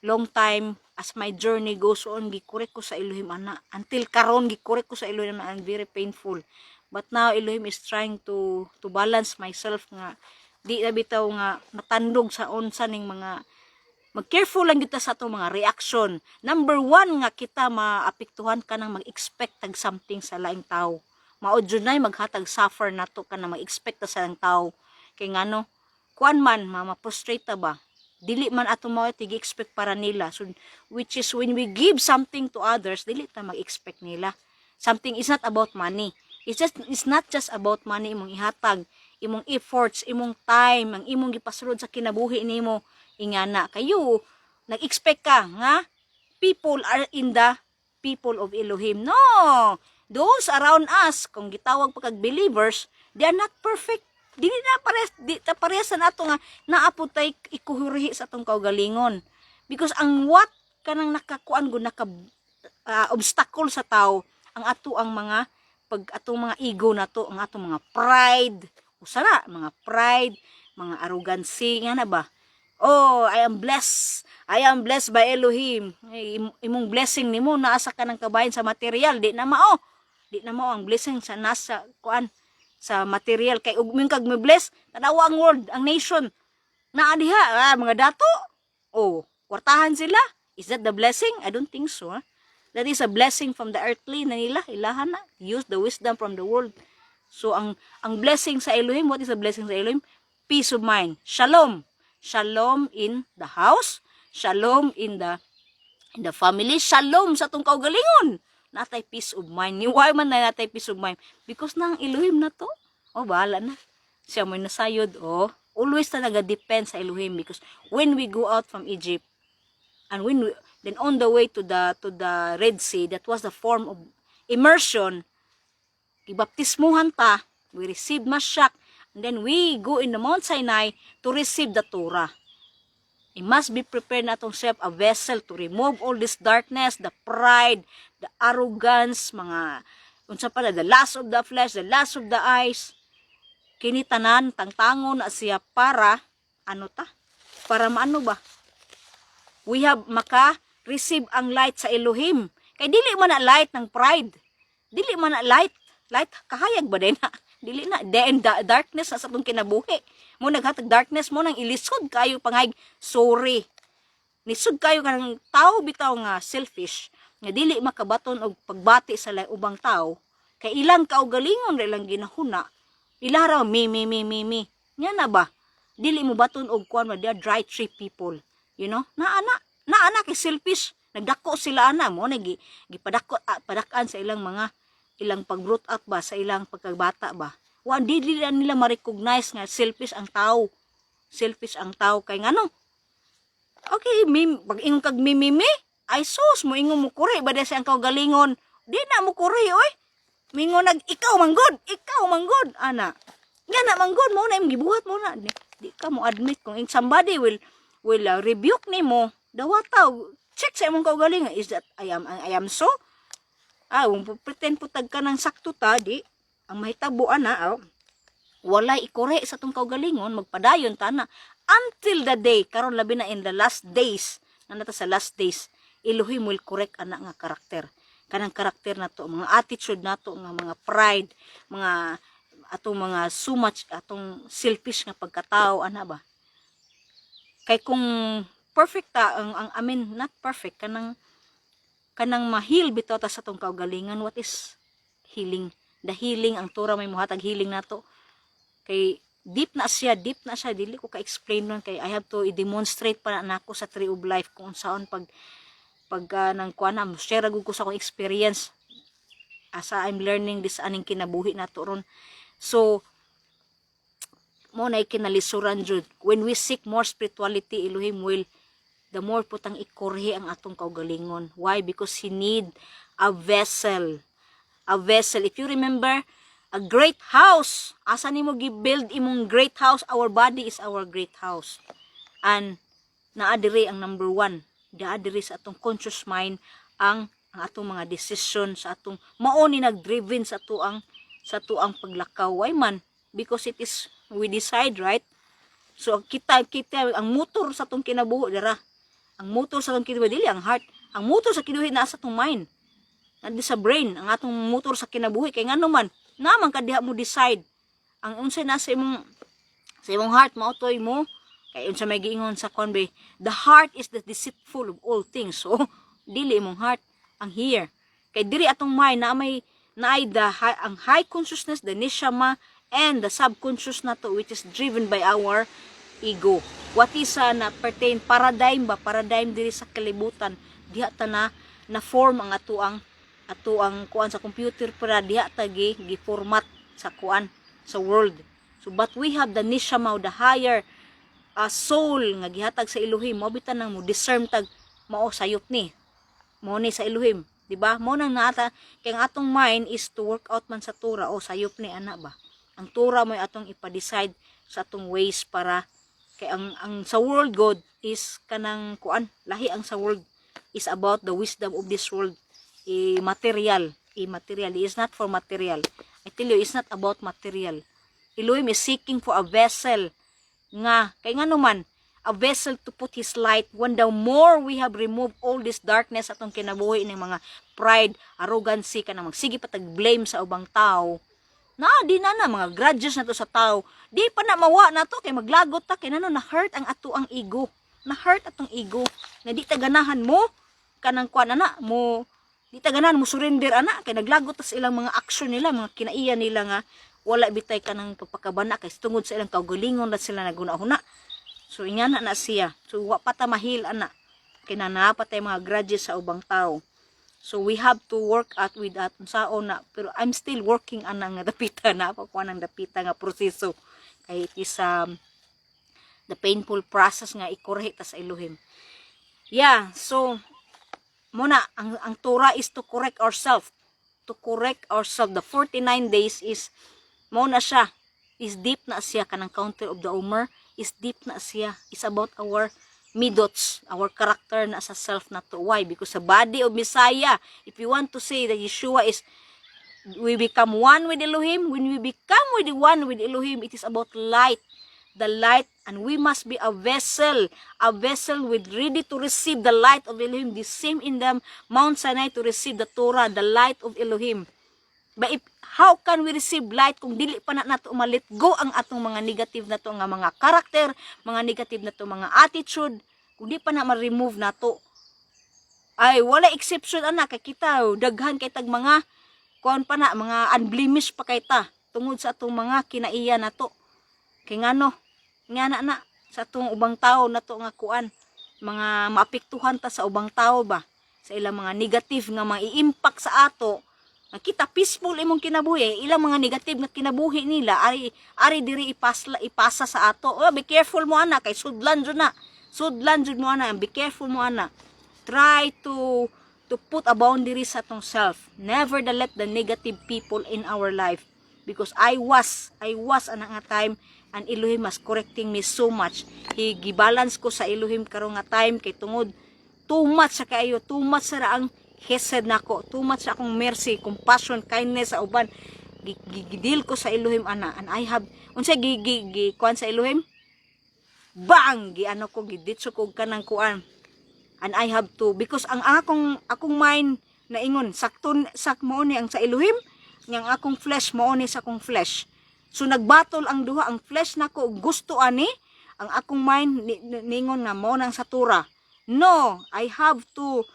long time as my journey goes on gi-correct ko sa Elohim ana until karon gi-correct ko sa Elohim ana and very painful, but now Elohim is trying to balance myself nga di na bitaw nga matandog sa unsa ning mga mag-careful lang kita sa atong mga reaction. Number 1 nga kita maapektuhan ka nang mag-expect tag something sa laing tao. Maod jud nay maghatag suffer nato ka nang mag-expect sa laing tao. Kay ngano, kuan man ma-frustrate ba? Dili man ato mao tigi-expect para nila. So which is when we give something to others, dili ta mag-expect nila. Something is not about money. It's not just about money imong ihatag, imong efforts, imong time, ang imong gipasulod sa kinabuhi nimo. Ingana kayo nag-expect ka nga people are in the people of Elohim. No, those around us kung gitawag pa kag believers, they are not perfect. Dili na parehas sa nato nga naaputay ikuhurihi sa atong kaugalingon, because ang what kanang nakakuan go obstacle sa tao ang ato ang mga atong mga ego nato, ang atong mga pride, usara mga pride, mga arrogancy nga na ba. Oh, I am blessed by Elohim. Imong blessing nimo naa sa kanang kabayan sa material, di na mao ang blessing sa nasa kuan sa material. Kay ug ming kag me bless tanawa ang world, ang nation naa diha mga dato. Oh, kwartahan sila. Is that the blessing? I don't think so. That is a blessing from the earthly na nila, ilahan na. Use the wisdom from the world. So ang blessing sa Elohim, what is the blessing sa Elohim? Peace of mind. Shalom. Shalom in the house, shalom in the family, shalom sa tong kaugalingon. Natay peace of mind. Ni why man na natay peace of mind? Because nang Elohim na to. Oh, bahala na. Siya mo'y nasayod. Oh, always na naga-depend sa Elohim, because when we go out from Egypt and then on the way to the Red Sea, that was the form of immersion. Ibaptismuhan ta, we received Mashiach. And then we go in the Mount Sinai to receive the Torah. It must be prepared na itong self a vessel to remove all this darkness, the pride, the arrogance, mga, unsa pa na, the lust of the flesh, the lust of the eyes. Kinitanan, tangtangon na siya para, para maano ba? We have maka-receive ang light sa Elohim. Kay dili man na light ng pride. Dili man na light kahayag ba din na? Dili na, then darkness sa atong kinabuhi. Mo naghatag darkness mo nang ilisod kayo pangayag sorry. Nisod kayo kanang tao bitaw nga selfish, nga dili makabaton og pagbati sa ubang tao. Kay ilang kaugalingon ra ilang ginahuna. Ila ra me. Nya na ba? Dili mo baton og kuan ma, they are dry tree people. You know? Naana kay selfish. Nagdako sila ana mo gipadakon sa ilang pag-root out ba sa ilang pagkabata ba. Dili nila ma-recognize nga selfish ang tao. Selfish ang tao kay ngano? Okay, pag ingon kag mimimi, ay sus mo ingon mo kuri ba sa ang kaugalingon. Di na mo kuri oy. Mingon ikaw manggod ana. nga na manggod mo na imong gibuhat mo na di ka mo admit kung somebody will rebuke nimo dawata check sa imong kaugalingon is that I am so pretend putag ka ng sakto ta di ang mahitabo ana walay ikore sa tong kaugalingon magpadayon ta na until the day karon labi na in the last days nata sa last days Elohim will correct ana nga karakter kanang karakter nato mga attitude nato nga mga pride mga atong mga so much atong selfish nga pagkatao ana ba kay kung perfect ta ang I mean not perfect kanang mahil bitaw ta sa atong kaugalingan what is healing the healing ang tura may muhatag healing nato kay deep na siya dili ko ka-explain nun kay I have to i-demonstrate pa na nako sa tree of life kung saan pag nang kuana share gud ko sa akong experience asa I'm learning this aning kinabuhi nato ron. So, mo na kinalisuran jud. When we seek more spirituality, Elohim will, the more putang ikorhe ang atong kaugalingon. Why? Because He need a vessel. A vessel. If you remember, a great house. Asa nimo gi-build imong great house? Our body is our great house. And, naadiri ang number 1. Naadiri sa atong conscious mind ang atong mga decision sa atong maoni nag-driven sa tuang paglakaw ay man because it is we decide right so kita ang motor sa tong kinabuhi dira ang motor sa tong kinabuhi dili ang heart ang motor sa kinabuhi naa sa tong mind nadi sa brain ang atong motor sa kinabuhi kay ngano man naman ka diha mo decide ang unsay nasa imong heart mao toy mo kay unsa may giingon sa konbe the heart is the deceitful of all things so dili imong heart ang here kay diri atong mind na may naay ang high consciousness, the neshama, and the subconscious na to which is driven by our ego. What is na pertain paradigm ba? Paradigm diri sa kalibutan. Diha ta na form ang atuang kuan sa computer para diha ta gi-format sa kuan sa world. So but we have the neshama, the higher soul nga gihatag sa Elohim. Mo bitan nang mo discern tag mao sayop ni. Mo ni sa Elohim. Diba? Mo nang naata kay ang atong mind is to work out man sa tura o sayop ni ana ba. Ang tura mo atong ipa-decide sa atong ways para kay ang sa world God is kanang kuan lahi ang sa world is about the wisdom of this world material is not for material. I tell you it's not about material. Elohim is seeking for a vessel nga kay ngano man a vessel to put His light when the more we have removed all this darkness atong kinabuhi ng mga pride, arrogancy, kanang magsige patag blame sa ubang tao. Di na mga grudges na to sa tao. Di pa na mawa na to kay maglagot ta kay nano na hurt ang atuang ego. Na hurt atong ego. Na di ta ganahan mo kanang kuan ana mo di ta ganahan mo surrender ana kay naglagot ta sa ilang mga action nila, mga kinaiya nila nga wala bitay kanang pagpakabana kay tungod sa ilang kaugalingon na sila naguna-huna. So, ingana na siya. So, wa pa ta mahil, ana. Kinanapat tayo mga grudges sa ubang tao. So, we have to work out with that. Unsaon na. Pero, I'm still working, ana, nga dapita na. Pakuha ng dapita nga proseso. Kaya it is the painful process nga ikorek ta sa Elohim. Yeah, so, muna, ang Torah is to correct ourselves. To correct ourselves. The 49 days is, muna siya, is deep na siya, kanang counter of the Omer, is deep na siya. It's about our midots, our character na sa self na to. Why? Because the body of Messiah, if you want to say that Yeshua is, we become one with Elohim, when we become one with Elohim, it is about light. The light, and we must be a vessel with ready to receive the light of Elohim, the same in the Mount Sinai to receive the Torah, the light of Elohim. But how can we receive light kung dili pa na nato malit go ang atong mga negative na to nga mga karakter, mga negative na to mga attitude, kung di pa na ma-remove nato. Ay wala exception ana kay kita daghan kay tag mga kuan pa na mga unblemished pa kay ta tungod sa atong mga kinaiya nato. Kay ngano? Nga na sa atong ubang tao nato nga kuan mga maapektuhan ta sa ubang tao ba sa ilang mga negative nga mga i-impact sa ato. Nakita peaceful imong kinabuhi, ilang mga negative na kinabuhi nila ari diri ipasa sa ato. Oh, be careful mo ana kay sudlan jud na. Sudlan jud mo ana, be careful mo ana. Try to put a boundary sa atong self. Never let the negative people in our life because I was ana nga time, and Elohim was correcting me so much. Gibalance ko sa Elohim karon nga time kay tungod too much sa kayo, too much sa ang hesed nako, too much sa akong mercy, compassion, kindness sa uban. Gidil ko sa Elohim ana, and I have unsa kuan sa Elohim, bang giano ko, giditso ko kanang kuan, and I have to, because ang akong mind na ingon sak mo ni ang sa Elohim, yang akong flesh mo ni sa akong flesh. So nagbattle ang duha, ang flesh nako gusto ani, ang akong mind ningon na mo nang sa Torah. No, I have to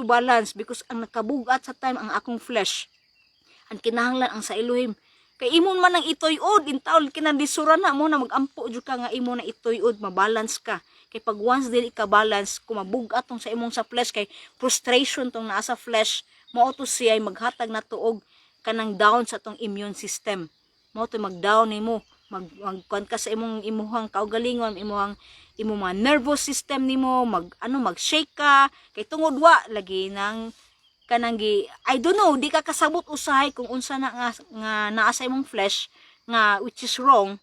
balance, because ang nakabugat sa time ang akong flesh. Ang kinahanglan ang sa Elohim. Kay imon man ang itoy-od, intaol kinandisura na mo na magampo jud ka nga imo na itoy-od, mabalance ka. Kay pag once dili ka balance, kumabugat tong sa imong sa flesh, kay frustration tong naa sa flesh, mao to siya maghatag na tuog kanang down sa tong immune system. Mao to mag-down nimo, magkuan ka sa imuhang kaugalingon, imong mga nervous system nimo, mag-shake ka, kay tungod wa lagi nang kanang I don't know, di ka kasabot usahay kung unsa na nga naa sa imong flesh nga which is wrong.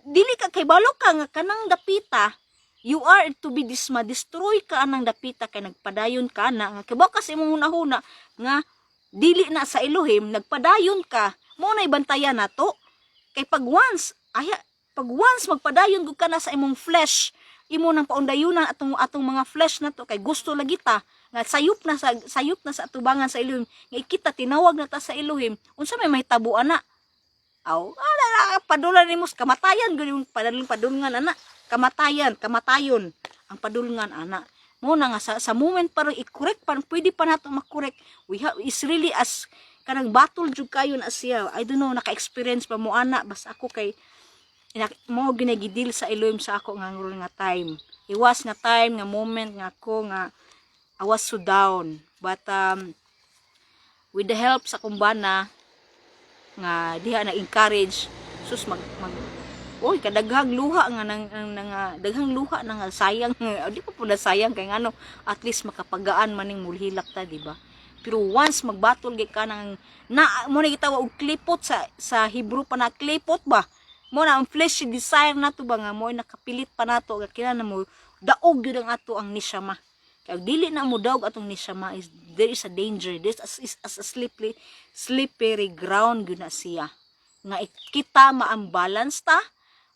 Dili ka kay balo ka nga kanang dapita, you are to be destroy ka anang dapita kay nagpadayon ka na nga kibaw ka sa imong hunahuna nga dili na sa Elohim, nagpadayon ka, mo na ibantayan nato. Kay pag once magpadayon gud ka na sa imong flesh, imo nang paundayunan atong mga flesh na to, kay gusto lagi ta nga sayop na sa atubangan sa Elohim, nga ikita tinawag na ta sa Elohim, unsa may mahitabuan na. Padulan nimo kamatayan gud yung padulngan ana, kamatayon ang padulngan ana. Mo na nga sa moment parang i-correct pa, pwede pa nato makorek. Is really as kanang battle jud kayo na siya. I don't know, naka-experience pa mo ana, basta ako kay mo ginagidil sa Elohim sa ako nga time. Iwas nga time nga moment nga ako nga I was so down, but with the help sa kumbana nga diha na encourage sus kadaghang luha nga daghang luha na nga sayang, di pa pud sayang kay ngano at least makapagaan maning mulhilak ta, di ba? Pero once magbatol gay ka nang mo na gitawa og klipot sa Hebrew pa na klipot ba, mo na ang flesh desire nato ba nga mo nakapilit pa nato nga kinahanglan mo daog gyud ang ato ang nishama. Kaya dili na mo daog atong nishama, there is a danger. This is a slippery ground gyud na siya. Nga kita maambalance ta.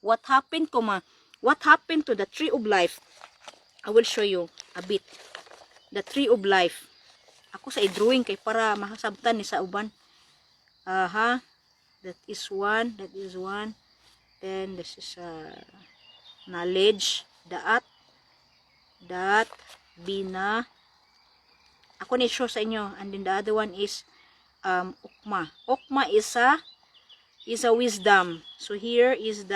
What happened to the tree of life? I will show you a bit. The tree of life. Ako sa i-drawing kay para makasabtan ni sa uban. That is one. Then this is knowledge. That Bina. Ako ni show sa inyo. And then the other one is Ukma. Ukma is a wisdom. So here is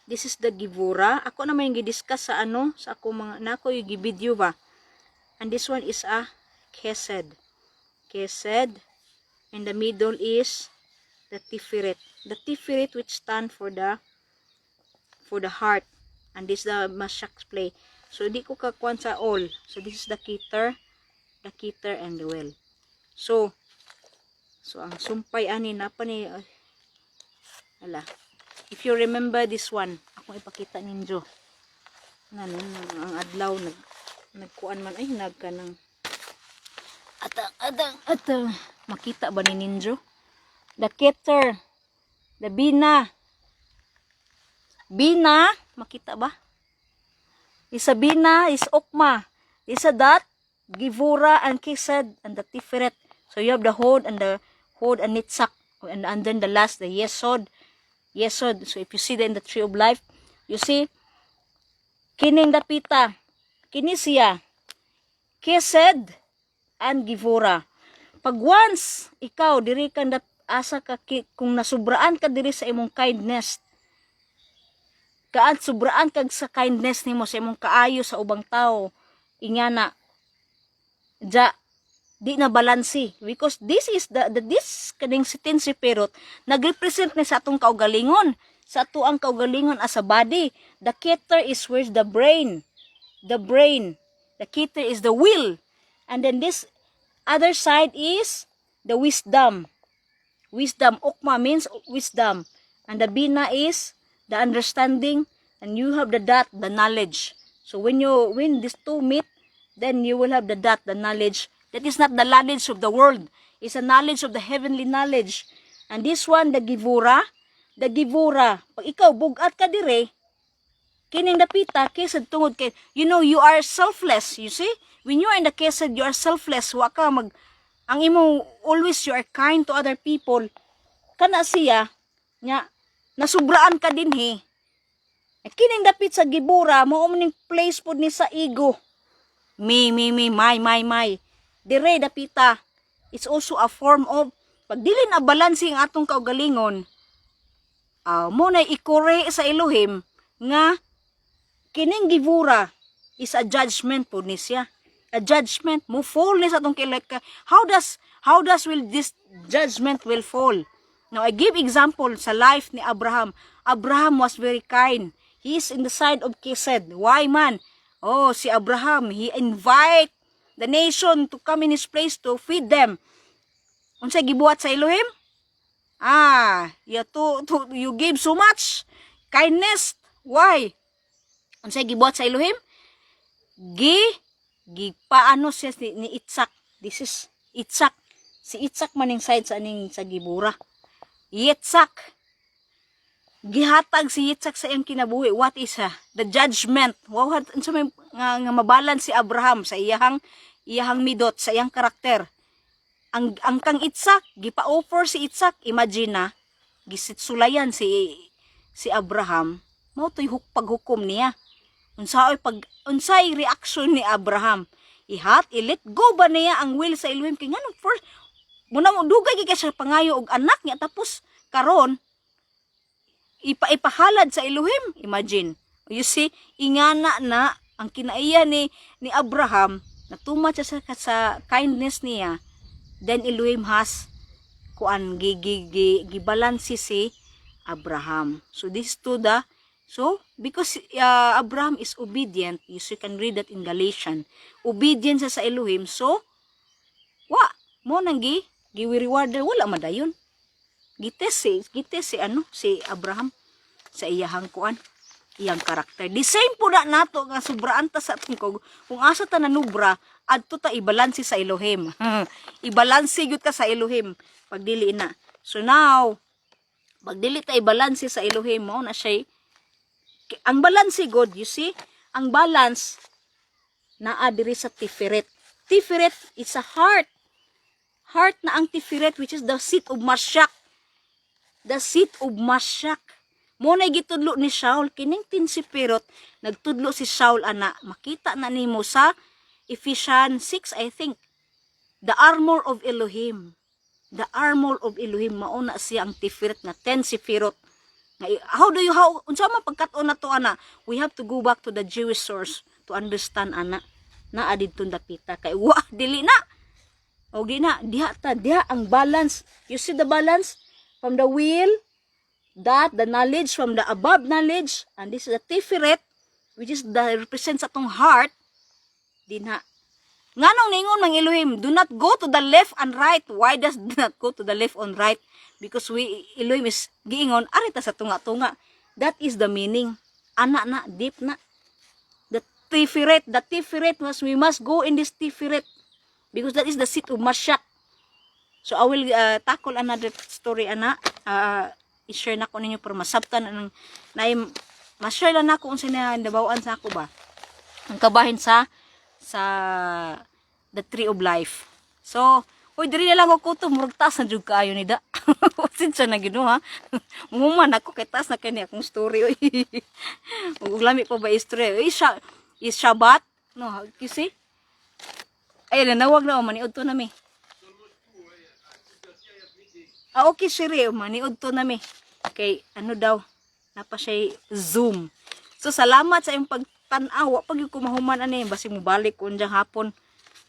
this is the Givura. Ako naman yung gidiscuss sa sa ako mga nako yung gibidyo ba. And this one is a Kesed. In the middle is the Tiferet. The Tiferet which stand for the heart. And this is the Mashak play. So di ko kakuan sa all. So this is the Keter, and the well. So ang sumpay ani na pa ni if you remember this one, akong ipakita ninyo. Ang adlaw nagkuan man ay nagkanang atang makita ba ni ninyo? The Keter, the Bina, makita ba? Isa Bina, is Ukma. Isa that, Givura and Kesed and the Tiferet. So you have the Hod and Nitzak. And then the last, the Yesod. So if you see in the tree of life, you see, kining dapita. Kini siya. Kesed and Givura. Pag once, ikaw, diri ka asa ka, kung nasubraan ka diri sa imong kindness, sobraan kag sa kindness nimo sa imong kaayo sa ubang tao, ingana di na balansi, because this is this kaning sitin si Perot nagrepresent ni sa atong kaugalingon, sa ato ang kaugalingon as a body. The Keter is where's the brain. The Keter is the will, and then this other side is the wisdom. Wisdom, ukma means wisdom. And the bina is the understanding, and you have the dot, the knowledge. So when these two meet, then you will have the dot, the knowledge. That is not the knowledge of the world. It's a knowledge of the heavenly knowledge. And this one, the givura, pag ikaw bugat ka dire, kining dapita kesed tungod kay you are selfless, you see, when you are in the kesed you are selfless, wa ka mag ang imo always you are kind to other people, kana siya nya nasubraan ka dinhi. Kining dapit sa gibura mao ning place pud ni sa ego, me my dire dapita. It's also a form of pag dili na balanse ang atong kaugalingon, mo na ikore sa Elohim nga kining givura is a judgment po ni siya. A judgment mo fall ni sa atong kilay ka. How does will this judgment will fall? Now I give example sa life ni Abraham. Abraham was very kind. He is in the side of Kesed. Why man? Oh, si Abraham, he invite the nation to come in his place to feed them. Unsay gibuhat sa Elohim? You give so much kindness. Why? Unsay gibuhat sa Elohim? Paano siya ni Itsak. This is Itsak. Si Itsak maning side sa gibura. Itsak. Gihatag si Itsak sa iyang kinabuhi. What is the judgment? Wow, unsa may nga mabalance si Abraham sa iyang midot, sa iyang karakter. Ang kang Itsak, gipa-offer si Itsak, imagine na, gisitsulayan si Abraham, mao to'y paghukom niya. Unsay reaction ni Abraham? I-let go ba niya ang will sa Elohim? Kaya nga first, muna mo dugay kay siya pangayo og anak niya, tapos karon ipahalad sa Elohim. Imagine. You see, ingana na ang kinaiya ni Abraham, natumat siya sa kindness niya. Then Elohim has gibalansi si Abraham. So this to because Abraham is obedient, you can read that in Galatians. Obedient sa Elohim. So mo nang gi-rewarder wala madayon. Gites si Abraham sa iyang iyang karakter. The same po na nato nga sobraan ta sa atong kung asa ta nanubra adto ta ibalansi sa Elohim. Ibalansi gyud ka sa Elohim pag dili na. So now pag dili ta ibalansi sa Elohim mo na siya ang balansi God, you see, ang balance naa diri sa Tiferet. Tiferet is a heart na ang Tiferet, which is the seat of Mashak. The seat of Mashak. Mo na gitudlo ni Shaul kining tinsipirot, nagtudlo si Shaul ana. Makita na nimo sa Ephesians 6, I think. The armor of Elohim. The armor of Elohim, mao na siya ang Tiferet na 10 sipirot. Unsa man pagkat-on na to ana? We have to go back to the Jewish source to understand ana. Naa didto dapita kay dili na. O diha ang balance. You see the balance from the will, that the knowledge from the above knowledge, and this is the Tiferet, which is the represents atong heart. Dinha. Nganong ningon mang Elohim, do not go to the left and right. Why does do not go to the left and right? Because Elohim is giingon, arita sa tunga-tunga. That is the meaning. Ana na, deep na. The Tiferet was, we must go in this Tiferet. Because that is the seat of Mashak. So I will tackle another story, ana. I-share na ko ninyo para masabtan. Ma-share lang na ko kung sinabawaan sa ako ba. Ang kabahin sa the tree of life. So, diri na lang ako to, murag taas na jud kaayo ni da. Sinsya na gino ha. Muman ako kay taas na kani akong story. Ug lami pa ba story? Is Shabbat? No, you see? Ay, nanawag na maniud to nami. Okay, sire, maniud to nami. Okay, ano daw? Napa siya Zoom. So, salamat sa iyong pagtanaw. Pag yung kumahuman ani, basi mo balik kung dyan hapon.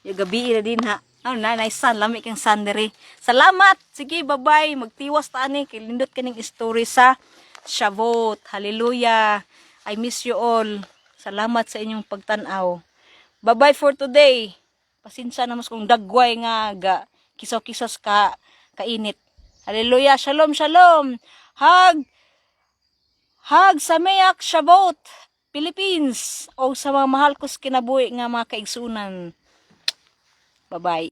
Yung gabi na din ha. Nice sun, lamig kang sun dere. Salamat. Sige, bye-bye. Magtiwas ta ani kay lindot kaning story sa Shavuot. Hallelujah. I miss you all. Salamat sa inyong pagtanaw. Bye-bye for today. Pasensya na mas kung dagway nga kisaw-kisas kainit. Hallelujah. Shalom, shalom. Hag Sameak Shavuot, Philippines. O sa mga mahal ko kinabuhi nga mga kaigsunan. Bye-bye.